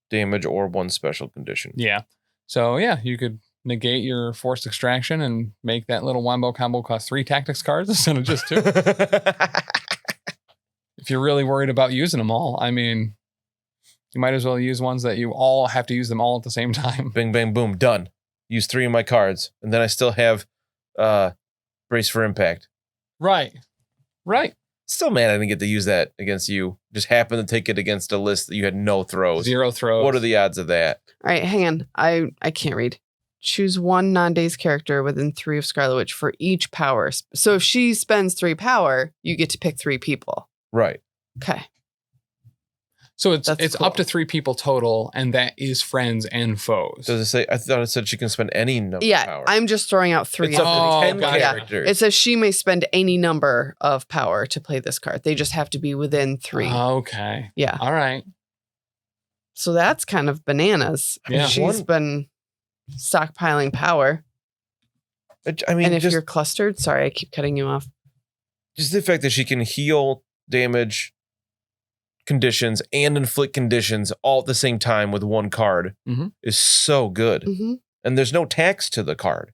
damage or 1 special condition. Yeah. So, yeah, you could negate your Forced Extraction and make that little wombo combo cost 3 tactics cards instead of just 2. If you're really worried about using them all, I mean, you might as well use ones that you all have to use them all at the same time. Bing, bang, boom, done. Use 3 of my cards. And then I still have Brace for Impact. Right. Still mad I didn't get to use that against you. Just happened to take it against a list that you had no throws. 0 throws. What are the odds of that? All right, hang on. I can't read. Choose 1 non-dazed character within 3 of Scarlet Witch for each power. So if she spends 3 power, you get to pick 3 people. Right. Okay. So it's cool. up to 3 people total, and that is friends and foes. Does it say? I thought it said she can spend any number of power. I'm just throwing out 3. It's up to 10 got it. characters. It says she may spend any number of power to play this card. They just have to be within 3. Okay. Yeah. All right. So that's kind of bananas. Yeah. She's been stockpiling power. I mean, And if you're clustered, sorry, I keep cutting you off. just the fact that she can heal damage conditions and inflict conditions all at the same time with 1 card is so good. Mm-hmm. And there's no tax to the card.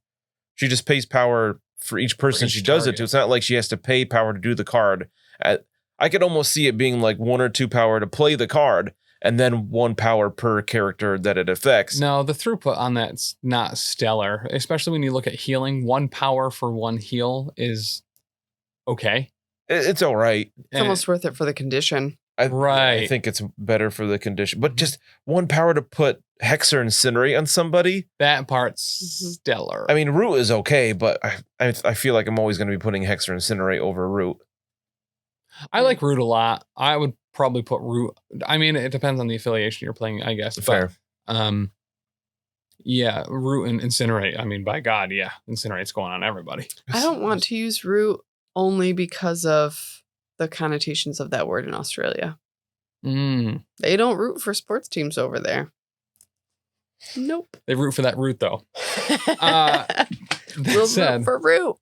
She just pays power for each person each she does it target. to. It's not like she has to pay power to do the card. I could almost see it being like 1 or 2 power to play the card, and then 1 power per character that it affects. No, the throughput on that's not stellar, especially when you look at healing. 1 power for 1 heal is okay. It's all right. It's almost worth it for the condition. I think it's better for the condition. But just 1 power to put Hex or Incinerate on somebody. That part's stellar. I mean, Root is okay, but I feel like I'm always going to be putting Hex or Incinerate over Root. I like Root a lot. I would probably put Root. I mean, it depends on the affiliation you're playing, I guess. Fair. But, yeah, Root and Incinerate. I mean, by God, yeah, Incinerate's going on everybody. I don't want to use Root only because of the connotations of that word in Australia. They don't root for sports teams over there. Nope. They root for that root, though. We'll root for Root.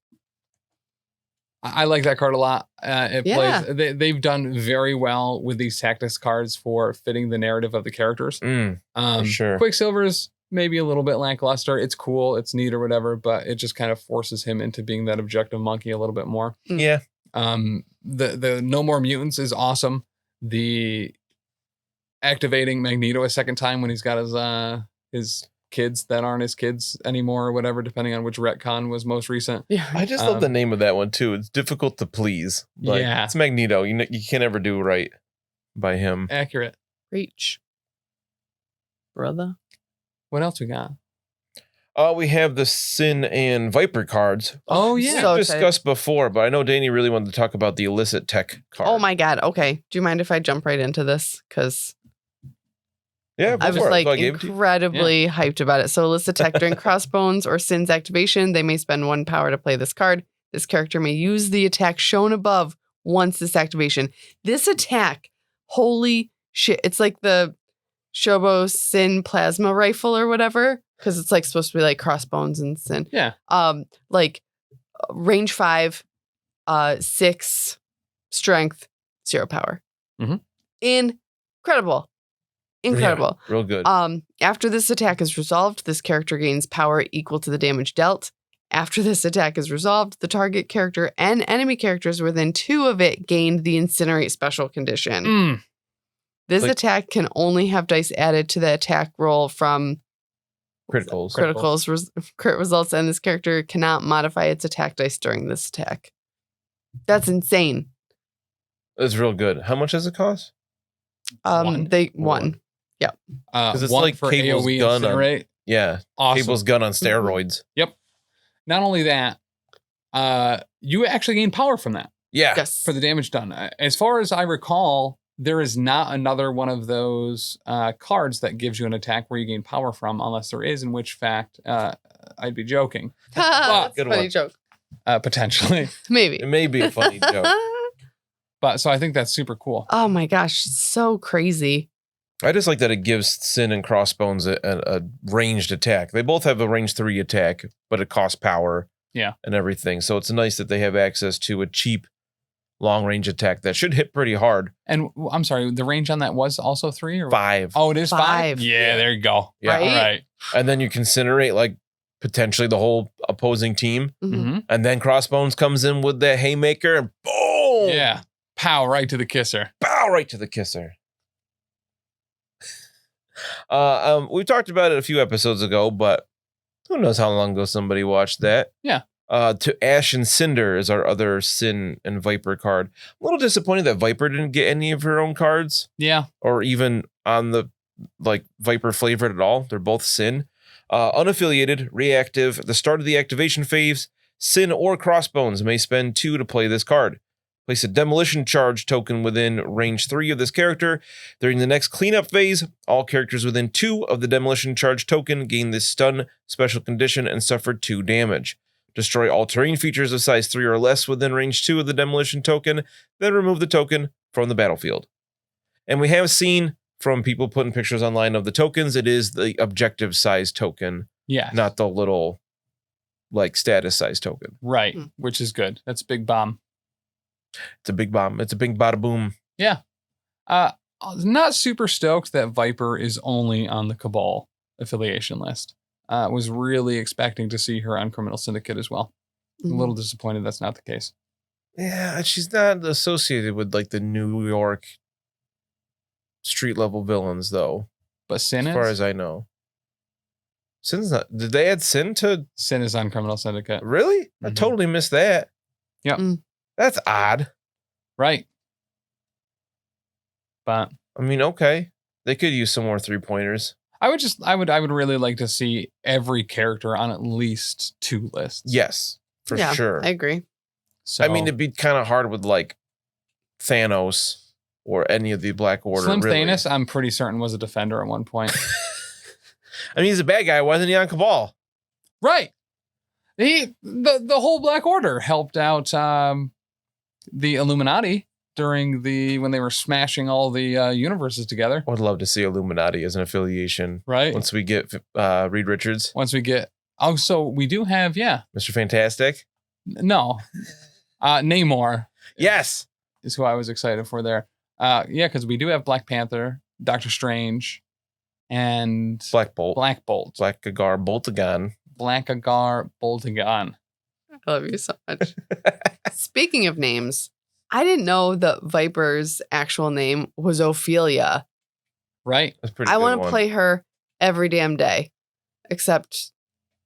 I like that card a lot. Plays. They've done very well with these tactics cards for fitting the narrative of the characters. For sure. Quicksilver's maybe a little bit lackluster. It's cool, it's neat or whatever, but it just kind of forces him into being that objective monkey a little bit more. Yeah. The No More Mutants is awesome. The activating Magneto a second time when he's got his kids that aren't his kids anymore or whatever, depending on which retcon was most recent. Yeah. I just love the name of that one too. It's difficult to please. Like, yeah. It's Magneto. You can never do right by him. Accurate. Reach. Brother. What else we got? We have the Sin and Viper cards. Oh, yeah. So We've discussed before, but I know Dani really wanted to talk about the illicit tech card. Oh my God. Okay. Do you mind if I jump right into this? Because yeah, I was like incredibly hyped about it. So illicit tech during Crossbones or Sin's activation, they may spend 1 power to play this card. This character may use the attack shown above once this activation. This attack, holy shit. It's like the Shobo Sin plasma rifle or whatever. Because it's like supposed to be like Crossbones and Sin. Yeah. Like range 5, 6 strength, 0 power. Incredible. Yeah, real good. After this attack is resolved, this character gains power equal to the damage dealt. After this attack is resolved, the target character and enemy characters within 2 of it gained the Incinerate special condition. This attack can only have dice added to the attack roll from crit results, and this character cannot modify its attack dice during this attack. That's insane. That's real good. How much does it cost? One. Yep. Because it's like for Cable's AoE gun. Incinerate. Awesome. Cable's gun on steroids. Yep. Not only that, you actually gain power from that. Yeah. Yes. For the damage done. As far as I recall, there is not another one of those cards that gives you an attack where you gain power from, unless there is, in which fact I'd be joking. That's a funny joke. Potentially. Maybe. It may be a funny joke. But so I think that's super cool. Oh my gosh, so crazy. I just like that it gives Sin and Crossbones a ranged attack. They both have a range 3 attack, but it costs power. Yeah. And everything. So it's nice that they have access to a cheap long range attack that should hit pretty hard. And I'm sorry, the range on that was also 3 or 5. Oh, it is 5? Yeah, there you go. Yeah. Right? All right. And then you can incinerate like potentially the whole opposing team. Mm-hmm. And then Crossbones comes in with that haymaker and boom. Yeah. Pow, right to the kisser. Bow right to the kisser. We talked about it a few episodes ago, but who knows how long ago somebody watched that. Yeah. To Ash and Cinder is our other Sin and Viper card. I'm a little disappointed that Viper didn't get any of her own cards. Yeah. Or even on the like Viper flavored at all. They're both Sin. Unaffiliated, reactive. At the start of the activation phase, Sin or Crossbones may spend 2 to play this card. Place a demolition charge token within range 3 of this character. During the next cleanup phase, all characters within 2 of the demolition charge token gain this stun special condition and suffer 2 damage. Destroy all terrain features of size 3 or less within range 2 of the demolition token, then remove the token from the battlefield. And we have seen from people putting pictures online of the tokens, it is the objective size token, not the little like status size token. Right, which is good. That's a big bomb. It's a big bomb. It's a big bada boom. Yeah. Not super stoked that Viper is only on the Cabal affiliation list. Was really expecting to see her on Criminal Syndicate as well. I'm a little disappointed that's not the case. Yeah, she's not associated with like the New York street level villains though. But Sin as far as I know. Sin's not. Did they add Sin to? Sin is on Criminal Syndicate. Really? Mm-hmm. I totally missed that. Yep. That's odd. Right. But I mean, okay, they could use some more 3-pointers. I would really like to see every character on at least 2 lists. Yes, for sure. I agree. So I mean, it'd be kind of hard with like Thanos or any of the Black Order. Slim really. Thanos, I'm pretty certain was a defender at one point. I mean, he's a bad guy. Wasn't he on Cabal? Right. The whole Black Order helped out the Illuminati during when they were smashing all the universes together. I would love to see Illuminati as an affiliation. Right. Once we get Reed Richards. Once we get... Oh, so we do have, Mr. Fantastic? No. Namor. Yes. Is who I was excited for there. Because we do have Black Panther, Doctor Strange, and... Black Bolt. Blackagar Boltagon. I love you so much. Speaking of names, I didn't know that Viper's actual name was Ophelia. Right. That's pretty. I want to play her every damn day, except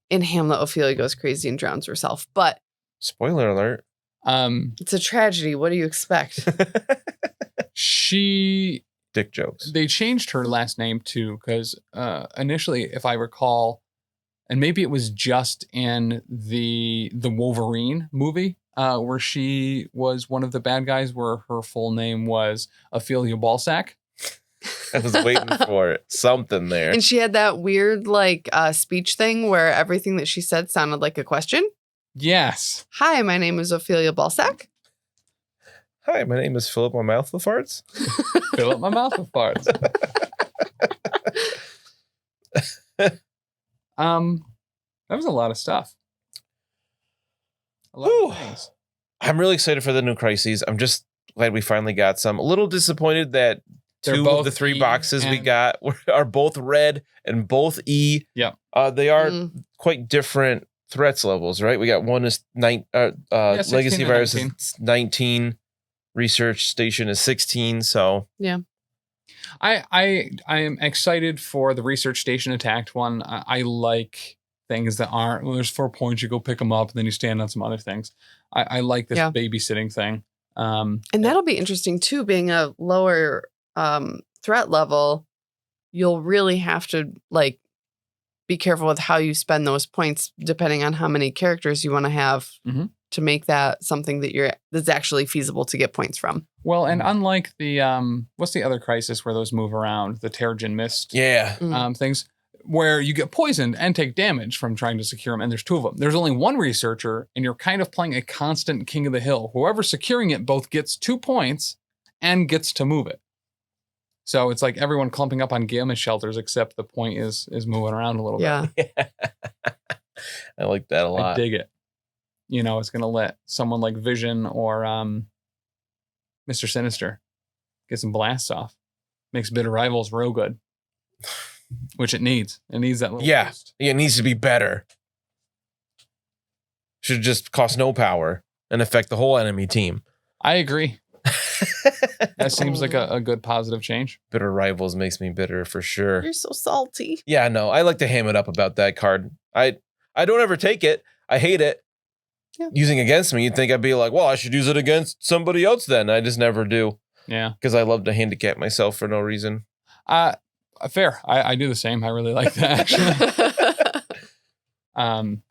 in Hamlet, Ophelia goes crazy and drowns herself. But spoiler alert. It's a tragedy. What do you expect? Dick jokes. They changed her last name too, because initially, if I recall, and maybe it was just in the Wolverine movie, where she was one of the bad guys, where her full name was Ophelia Balsack. I was waiting for it. Something there. And she had that weird speech thing where everything that she said sounded like a question. Yes. Hi, my name is Ophelia Balsack. Hi, my name is Philip. My mouth with farts. Philip, my mouth with farts. That was a lot of stuff. A lot of things. I'm really excited for the new Crises. I'm just glad we finally got some. A little disappointed that two of the 3 boxes we got are both red and both E. Yeah. They are quite different threats levels, right? We got one is Legacy Virus is 19. Research Station is 16. So yeah. I am excited for the Research Station attacked one. I like things that aren't, there's 4 points, you go pick them up, and then you stand on some other things. I like this babysitting thing. And that'll be interesting too, being a lower threat level. You'll really have to be careful with how you spend those points, depending on how many characters you want to have to make that something that's actually feasible to get points from. Well, and unlike the what's the other crisis where those move around, the Terrigen Mist things, where you get poisoned and take damage from trying to secure them, and there's 2 of them. There's only 1 researcher, and you're kind of playing a constant king of the hill. Whoever's securing it both gets 2 points and gets to move it. So it's like everyone clumping up on gamma shelters, except the point is moving around a little bit. I like that a lot. I dig it. It's going to let someone like Vision or Mr. Sinister get some blasts off. Makes Bitter Rivals real good. Which it needs. It needs that little boost. Yeah, it needs to be better. Should just cost no power and affect the whole enemy team. I agree. That seems like a good positive change. Bitter Rivals makes me bitter for sure. You're so salty. Yeah, no, I like to ham it up about that card. I don't ever take it. I hate it. Yeah. Using against me, you'd think I'd be like, well, I should use it against somebody else then. I just never do. Yeah. Because I love to handicap myself for no reason. Fair. I do the same. I really like that, actually. And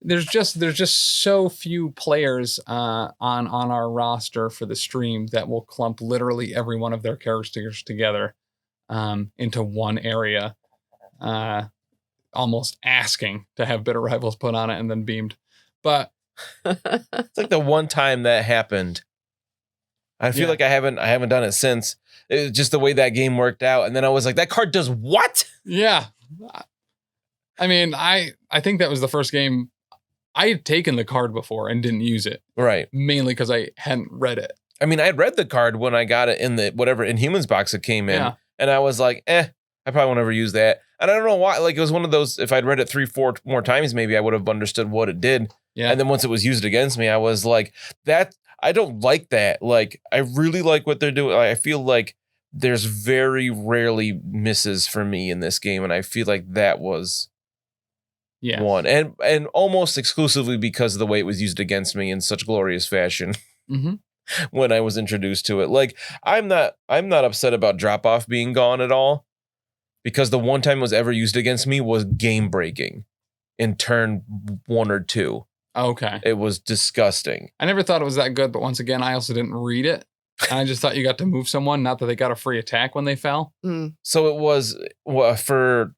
there's just so few players on our roster for the stream that will clump literally every one of their characters together into one area. Almost asking to have Bitter Rivals put on it and then beamed. But it's like the one time that happened. I feel like I haven't done it since. It was just the way that game worked out. And then I was like, that card does what? Yeah. I mean, I think that was the first game I had taken the card before and didn't use it. Right. Mainly because I hadn't read it. I mean, I had read the card when I got it in the whatever Inhumans box it came in. Yeah. And I was like, I I probably won't ever use that. And I don't know why. Like, it was one of those, if I'd read it 3-4 more times, maybe I would have understood what it did. Yeah. And then once it was used against me, I was like, that, I don't like that. Like, I really like what they're doing. I feel like there's very rarely misses for me in this game. And I feel like that was one. And almost exclusively because of the way it was used against me in such glorious fashion. Mm-hmm. When I was introduced to it. Like, I'm not upset about drop-off being gone at all, because the one time it was ever used against me was game breaking in turn 1 or 2. Okay. It was disgusting. I never thought it was that good, but once again, I also didn't read it. And I just thought you got to move someone, not that they got a free attack when they fell. So it was, for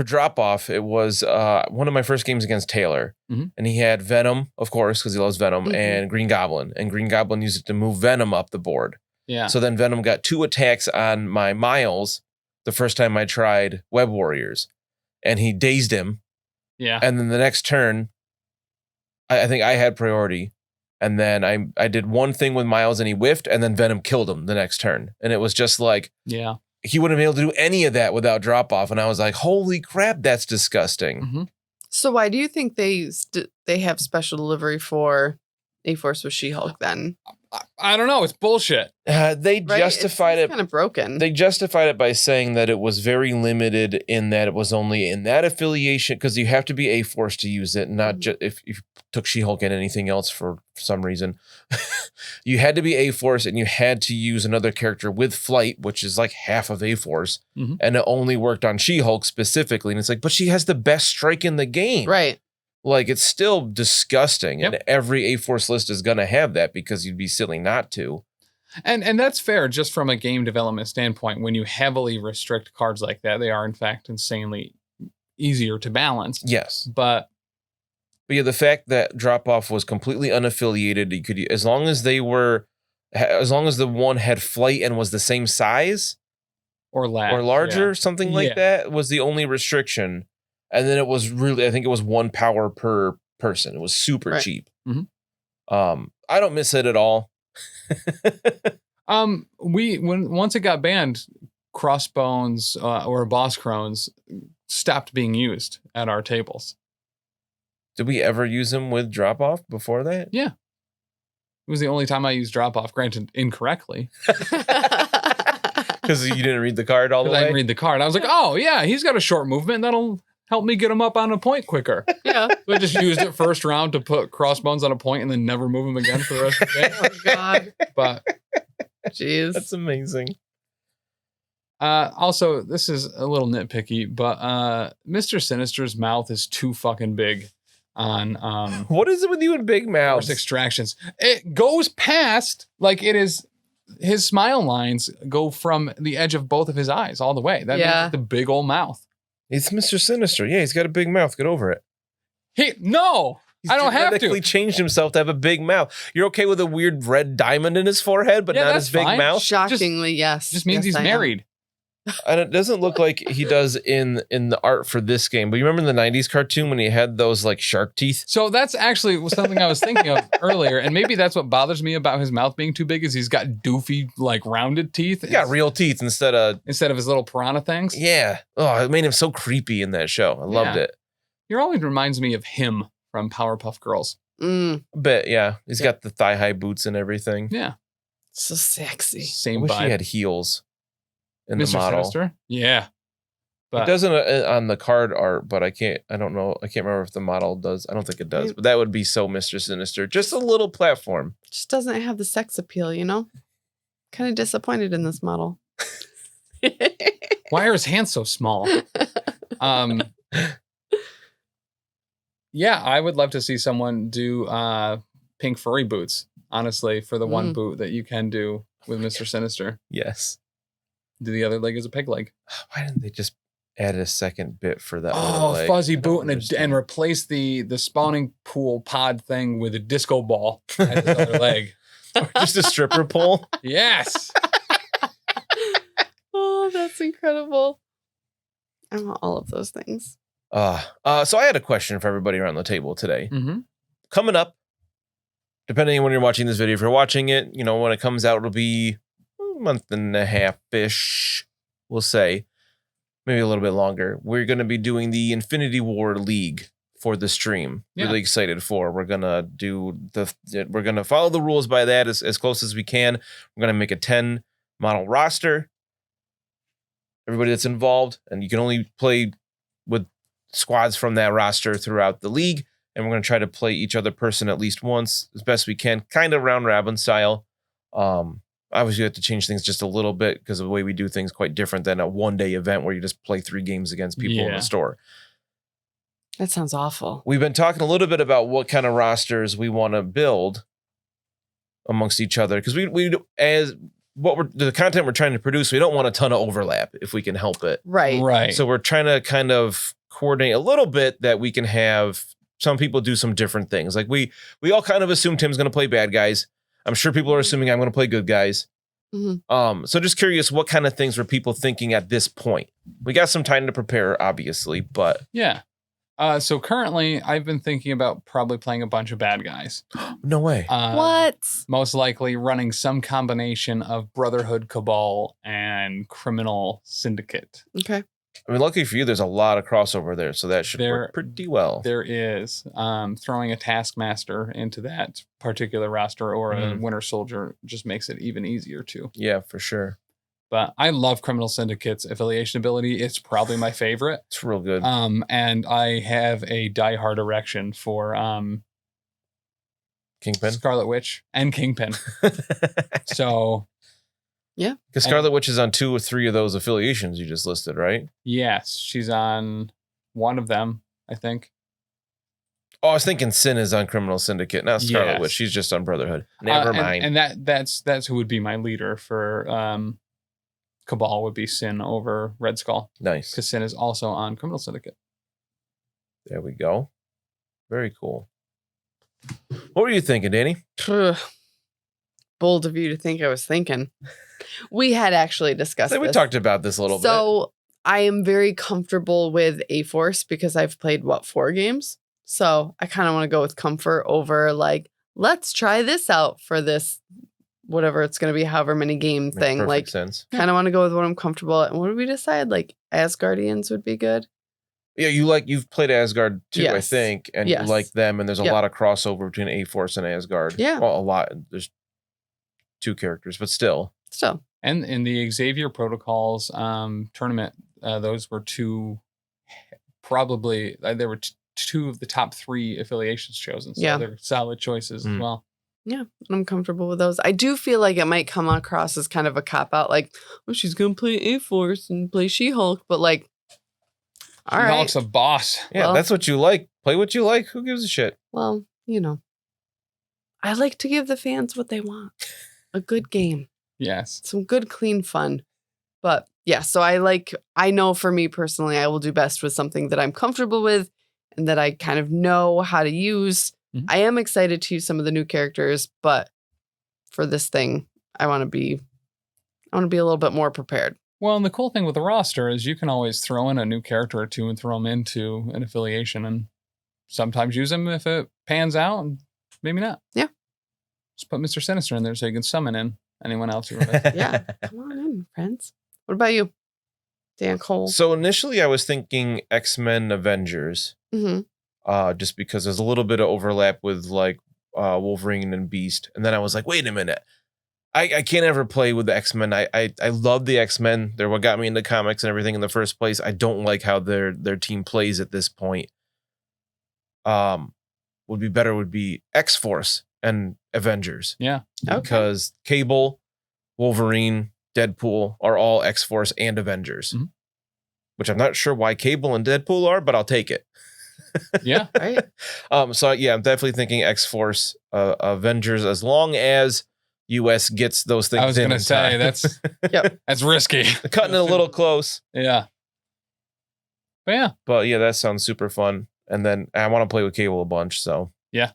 drop-off, it was one of my first games against Taylor. And he had Venom, of course, because he loves Venom, and Green Goblin. And Green Goblin used it to move Venom up the board. Yeah. So then Venom got 2 attacks on my Miles the first time I tried Web Warriors. And he dazed him. Yeah. And then the next turn, I think I had priority. And then I did one thing with Miles and he whiffed, and then Venom killed him the next turn. And it was just like... Yeah. He wouldn't be able to do any of that without drop off. And I was like, holy crap, that's disgusting. So why do you think they have special delivery for A-Force with She-Hulk then? I don't know. It's bullshit. They justified it. Kind of broken. They justified it by saying that it was very limited in that it was only in that affiliation, because you have to be A-Force to use it, not just if you took She-Hulk and anything else for some reason. You had to be A-Force, and you had to use another character with flight, which is like half of A-Force. And it only worked on She-Hulk specifically. And it's like, but she has the best strike in the game. Right. Like, it's still disgusting. And every A-Force list is going to have that, because you'd be silly not to. And that's fair, just from a game development standpoint. When you heavily restrict cards like that, they are, in fact, insanely easier to balance. Yes. But yeah, the fact that drop-off was completely unaffiliated, you could, as long as the one had flight and was the same size or larger, something like that, was the only restriction. And then it was really, I think it was 1 power per person. It was super cheap. I don't miss it at all. Once it got banned, crossbones or boss crones stopped being used at our tables. Did we ever use them with drop off before that? Yeah. It was the only time I used drop off, granted incorrectly. Because you didn't read the card all the way? I didn't read the card. I was like, oh yeah, he's got a short movement. That'll help me get him up on a point quicker. Yeah. So I just used it first round to put crossbones on a point and then never move him again for the rest of the game. Oh God. But jeez. That's amazing. Also, this is a little nitpicky, but Mr. Sinister's mouth is too fucking big on what is it with you and big mouths? Extractions. It goes past, like, it is, his smile lines go from the edge of both of his eyes all the way. That makes it the big old mouth. It's Mr. Sinister. Yeah, he's got a big mouth. Get over it. I don't have to. He's changed himself to have a big mouth. You're okay with a weird red diamond in his forehead, but not his big mouth? Shockingly, yes. Just means he's married. And it doesn't look like he does in the art for this game. But you remember in the 90s cartoon when he had those like shark teeth? So that's actually something I was thinking of earlier. And maybe that's what bothers me about his mouth being too big, is he's got doofy, like, rounded teeth. He got real teeth instead of his little piranha things. Yeah. Oh, it made him so creepy in that show. I loved it. He always reminds me of him from Powerpuff Girls. A bit, yeah. He's got the thigh-high boots and everything. Yeah. So sexy. Same I wish vibe. he had heels in Mr. the model. Sinister? Yeah. But it doesn't on the card art, but I don't know. I can't remember if the model does. I don't think it does. But that would be so Mr. Sinister. Just a little platform. Just doesn't have the sex appeal, you know? Kind of disappointed in this model. Why are his hands so small? Yeah, I would love to see someone do pink furry boots, honestly, for the one boot that you can do with Mr. Sinister. Yes. Do the other leg as a pig leg. Why didn't they just add a second bit for that? Oh, fuzzy boot and replace the spawning pool pod thing with a disco ball as his other leg. Or just a stripper pole? Yes. Oh, that's incredible. I want all of those things. So I had a question for everybody around the table today. Coming up, depending on when you're watching this video, if you're watching it, when it comes out, it'll be a month and a half-ish, we'll say. maybe a little bit longer. We're going to be doing the Infinity War League for the stream. Really excited for. We're going to follow the rules by that as close as we can. We're going to make a 10 model roster. Everybody that's involved, and you can only play with squads from that roster throughout the league. And we're going to try to play each other person at least once as best we can, kind of round robin style. Obviously, you have to change things just a little bit because of the way we do things quite different than a one-day event where you just play 3 games against people in the store. That sounds awful. We've been talking a little bit about what kind of rosters we want to build amongst each other because the content we're trying to produce, we don't want a ton of overlap if we can help it. Right. So we're trying to kind of coordinate a little bit that we can have some people do some different things. Like we all kind of assume Tim's going to play bad guys. I'm sure people are assuming I'm going to play good guys. Mm-hmm. So just curious, what kind of things were people thinking at this point? We got some time to prepare, obviously, but yeah. So currently, I've been thinking about probably playing a bunch of bad guys. No way. What? Most likely running some combination of Brotherhood, Cabal, and Criminal Syndicate. Okay. I mean, lucky for you, there's a lot of crossover there, so that should work pretty well. There is. Throwing a Taskmaster into that particular roster or a Winter Soldier just makes it even easier too. Yeah, for sure. But I love Criminal Syndicate's affiliation ability. It's probably my favorite. It's real good. And I have a diehard erection for Kingpin, Scarlet Witch, and Kingpin. So yeah, because Scarlet Witch is on 2 or 3 of those affiliations you just listed, right? Yes, she's on one of them, I think. Oh, I was thinking Sin is on Criminal Syndicate, not Scarlet Witch. She's just on Brotherhood. Never mind. And that's who would be my leader for Cabal would be Sin over Red Skull. Nice. Because Sin is also on Criminal Syndicate. There we go. Very cool. What were you thinking, Dani? Bold of you to think I was thinking. We had actually discussed this. We talked about this a little bit. So I am very comfortable with A-Force because I've played, 4 games? So I kind of want to go with comfort over like, let's try this out for this, whatever it's going to be, however many game thing. Like, sense. Kind of want to go with what I'm comfortable at. And what did we decide? Like, Asgardians would be good. Yeah, you've played Asgard too, Yes. I think, and Yes. you like them, and there's a lot of crossover between A-Force and Asgard. Yeah. Well, a lot. There's 2 characters, but still. And in the Xavier Protocols tournament, those were 2, probably, there were 2 of the top 3 affiliations chosen. So they're solid choices as well. Yeah, I'm comfortable with those. I do feel like it might come across as kind of a cop-out, like, oh, she's going to play A-Force and play She-Hulk, but like, all right. She-Hulk's a boss. Yeah, that's what you like. Play what you like. Who gives a shit? Well, I like to give the fans what they want. A good game. Yes. Some good, clean fun. But yeah, so I know for me personally, I will do best with something that I'm comfortable with and that I kind of know how to use. Mm-hmm. I am excited to use some of the new characters, but for this thing, I want to be a little bit more prepared. Well, and the cool thing with the roster is you can always throw in a new character or 2 and throw them into an affiliation and sometimes use them if it pans out and maybe not. Yeah. Just put Mr. Sinister in there so you can summon in anyone else. You remember. Yeah. Come on in, friends. What about you, Dan Cole? So initially I was thinking X-Men Avengers, just because there's a little bit of overlap with like Wolverine and Beast. And then I was like, wait a minute. I can't ever play with the X-Men. I love the X-Men. They're what got me into comics and everything in the first place. I don't like how their team plays at this point. Would be X-Force and Avengers. Yeah. Because Cable, Wolverine, Deadpool are all X-Force and Avengers. Mm-hmm. Which I'm not sure why Cable and Deadpool are, but I'll take it. Yeah. Right. So yeah, I'm definitely thinking X-Force, Avengers, as long as US gets those things. I was going to say that's that's risky. Cutting it a little close. Yeah. But yeah, that sounds super fun. And then I want to play with Cable a bunch. So yeah,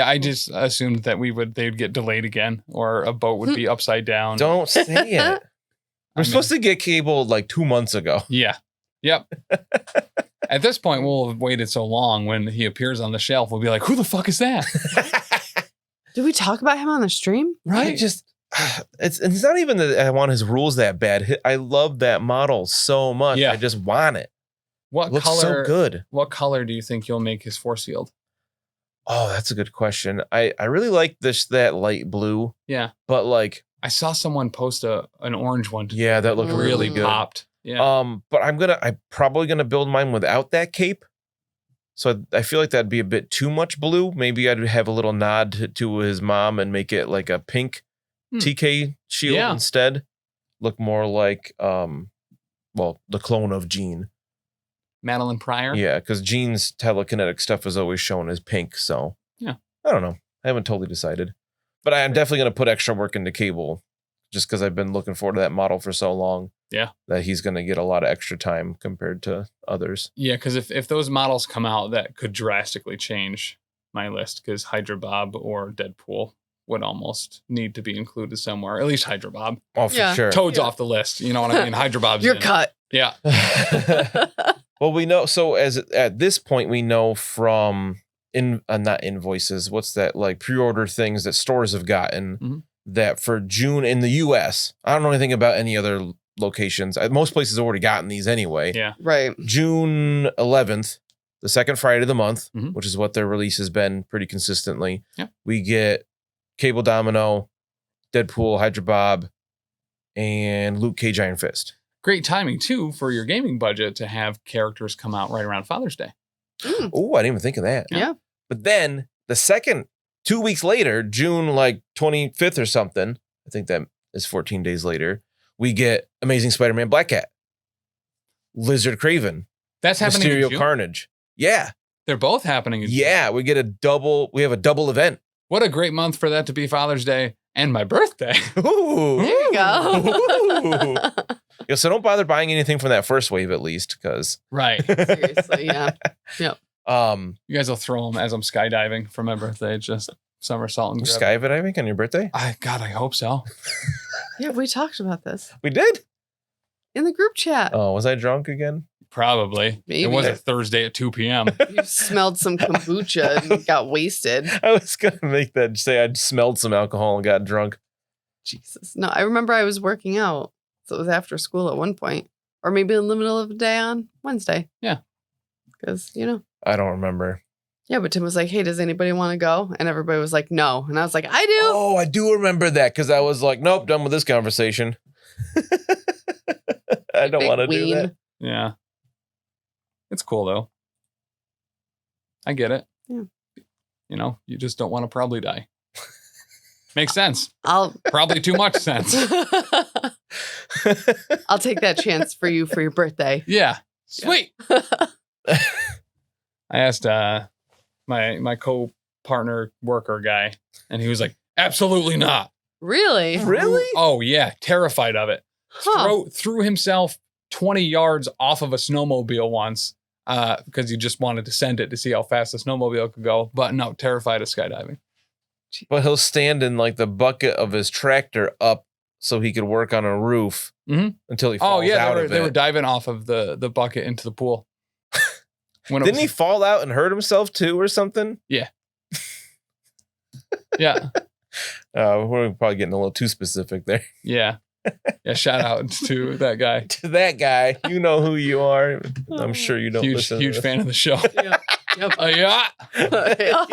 I just assumed that they'd get delayed again, or a boat would be upside down. Don't say it. We're supposed to get Cable like 2 months ago. Yeah. Yep. At this point, we'll have waited so long. When he appears on the shelf, we'll be like, "Who the fuck is that?" Did we talk about him on the stream? Right. it's not even that I want his rules that bad. I love that model so much. Yeah. I just want it. What It looks color? so good. What color do you think you'll make his force field? Oh, that's a good question. I really like that light blue. Yeah. But like I saw someone post an orange one. Yeah, that looked really good. Popped. Yeah. But I'm probably gonna build mine without that cape. So I feel like that'd be a bit too much blue. Maybe I'd have a little nod to his mom and make it like a pink TK shield instead. Look more like the clone of Jean. Madeline Pryor. Yeah, because Jean's telekinetic stuff is always shown as pink. So yeah, I don't know. I haven't totally decided. But I'm definitely gonna put extra work into Cable just because I've been looking forward to that model for so long. Yeah. That he's gonna get a lot of extra time compared to others. Yeah, because if those models come out, that could drastically change my list, because Hydra Bob or Deadpool would almost need to be included somewhere. At least Hydra Bob. Oh, for sure. Toad's off the list. You know what I mean? Hydra Bob's You're in. cut. Yeah. Well, we know. So at this point, we know from not invoices. What's that, like pre-order things that stores have gotten that for June in the U.S. I don't know anything about any other locations. Most places have already gotten these anyway. Yeah. Right. June 11th, the second Friday of the month, which is what their release has been pretty consistently. Yeah. We get Cable Domino, Deadpool, Hydra Bob, and Luke Cage Iron Fist. Great timing, too, for your gaming budget to have characters come out right around Father's Day. Oh, I didn't even think of that. Yeah. But then the second, 2 weeks later, June like 25th or something, I think that is 14 days later, we get Amazing Spider-Man Black Cat, Lizard Craven, That's happening in Mysterio June? Carnage. Yeah. They're both happening in June. Yeah, we have a double event. What a great month for that to be Father's Day and my birthday. Ooh. There you go. Yeah, so don't bother buying anything from that first wave at least, because Right. Seriously, yeah. Yep. You guys will throw them as I'm skydiving for my birthday. Just somersault and grab. skydiving on your birthday? God, I hope so. Yeah, we talked about this We did? in the group chat. Oh, was I drunk again? Probably. Maybe. It was a Thursday at 2 p.m. You smelled some kombucha and got wasted. I was going to make that say I'd smelled some alcohol and got drunk. Jesus. No, I remember I was working out. So it was after school at one point. Or maybe in the middle of the day on Wednesday. Yeah. Because, I don't remember. Yeah, but Tim was like, hey, does anybody want to go? And everybody was like, no. And I was like, I do. Oh, I do remember that because I was like, nope, done with this conversation. I don't want to do that. Yeah. It's cool, though. I get it. Yeah. You just don't want to probably die. Makes sense. I'll Probably too much sense. I'll take that chance for you for your birthday. Yeah. Sweet. I asked my co-partner worker guy, and he was like, absolutely not. Really? Really? Oh, yeah. Terrified of it. Huh. Threw himself 20 yards off of a snowmobile once because he just wanted to send it to see how fast the snowmobile could go. But no, terrified of skydiving. But he'll stand in like the bucket of his tractor up so he could work on a roof until he falls out of it. They were diving off of the bucket into the pool. Didn't he fall out and hurt himself too or something? Yeah. Yeah. We're probably getting a little too specific there. Yeah. Yeah. Shout out to that guy. To that guy. You know who you are. I'm sure you don't listen to Huge this. fan of the show. Yep. Yep. Yeah. Yeah.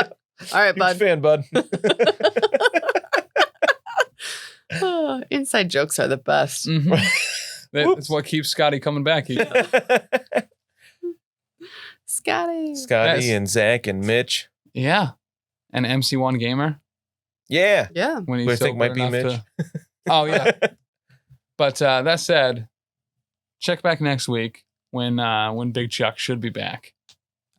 All right, Huge bud. fan, bud. Inside jokes are the best. Mhm. That's what keeps Scotty coming back. Scotty. Scotty and Zach and Mitch. Yeah. And MC1 Gamer. Yeah. Yeah. When Who I he's think might be sober enough Mitch. Oh, yeah. But that said, check back next week when Big Chuck should be back.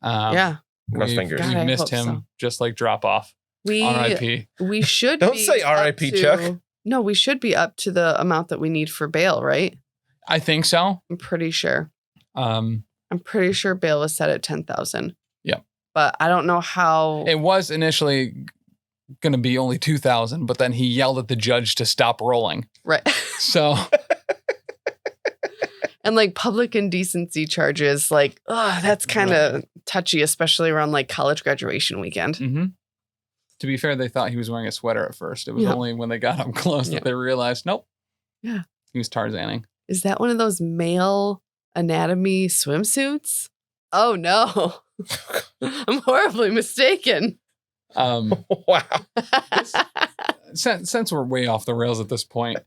Yeah. Cross fingers. God, We've I missed hope him so. just like drop off. R.I.P. We should Don't be say up R.I.P. to- Chuck. No, we should be up to the amount that we need for bail, right? I think so. I'm pretty sure. Um, I'm pretty sure bail was set at 10,000. Yep. But I don't know how. it was initially going to be only 2,000, but then he yelled at the judge to stop rolling. Right. So And like public indecency charges, like, that's kind of touchy, especially around like college graduation weekend. mhm. To be fair, they thought he was wearing a sweater at first. It was only when they got up close that they realized, nope. Yeah. He was Tarzaning. Is that one of those male anatomy swimsuits? Oh, no. I'm horribly mistaken. Wow. Since we're way off the rails at this point.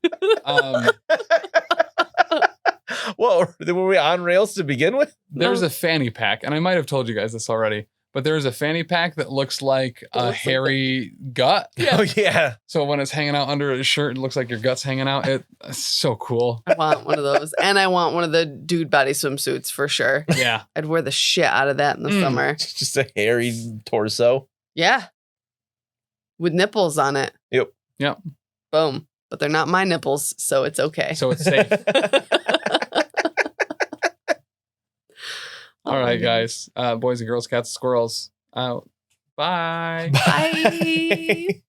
Well, were we on rails to begin with? There's a fanny pack, and I might have told you guys this already, but there's a fanny pack that looks like a hairy gut. Yeah. Oh, yeah. So when it's hanging out under his shirt, it looks like your gut's hanging out. It's so cool. I want one of those. And I want one of the dude body swimsuits for sure. Yeah. I'd wear the shit out of that in the summer. Just a hairy torso. Yeah. With nipples on it. Yep. Boom. But they're not my nipples, so it's okay. So it's safe. All right, guys. Boys and girls, cats and squirrels. Out. Bye. Bye.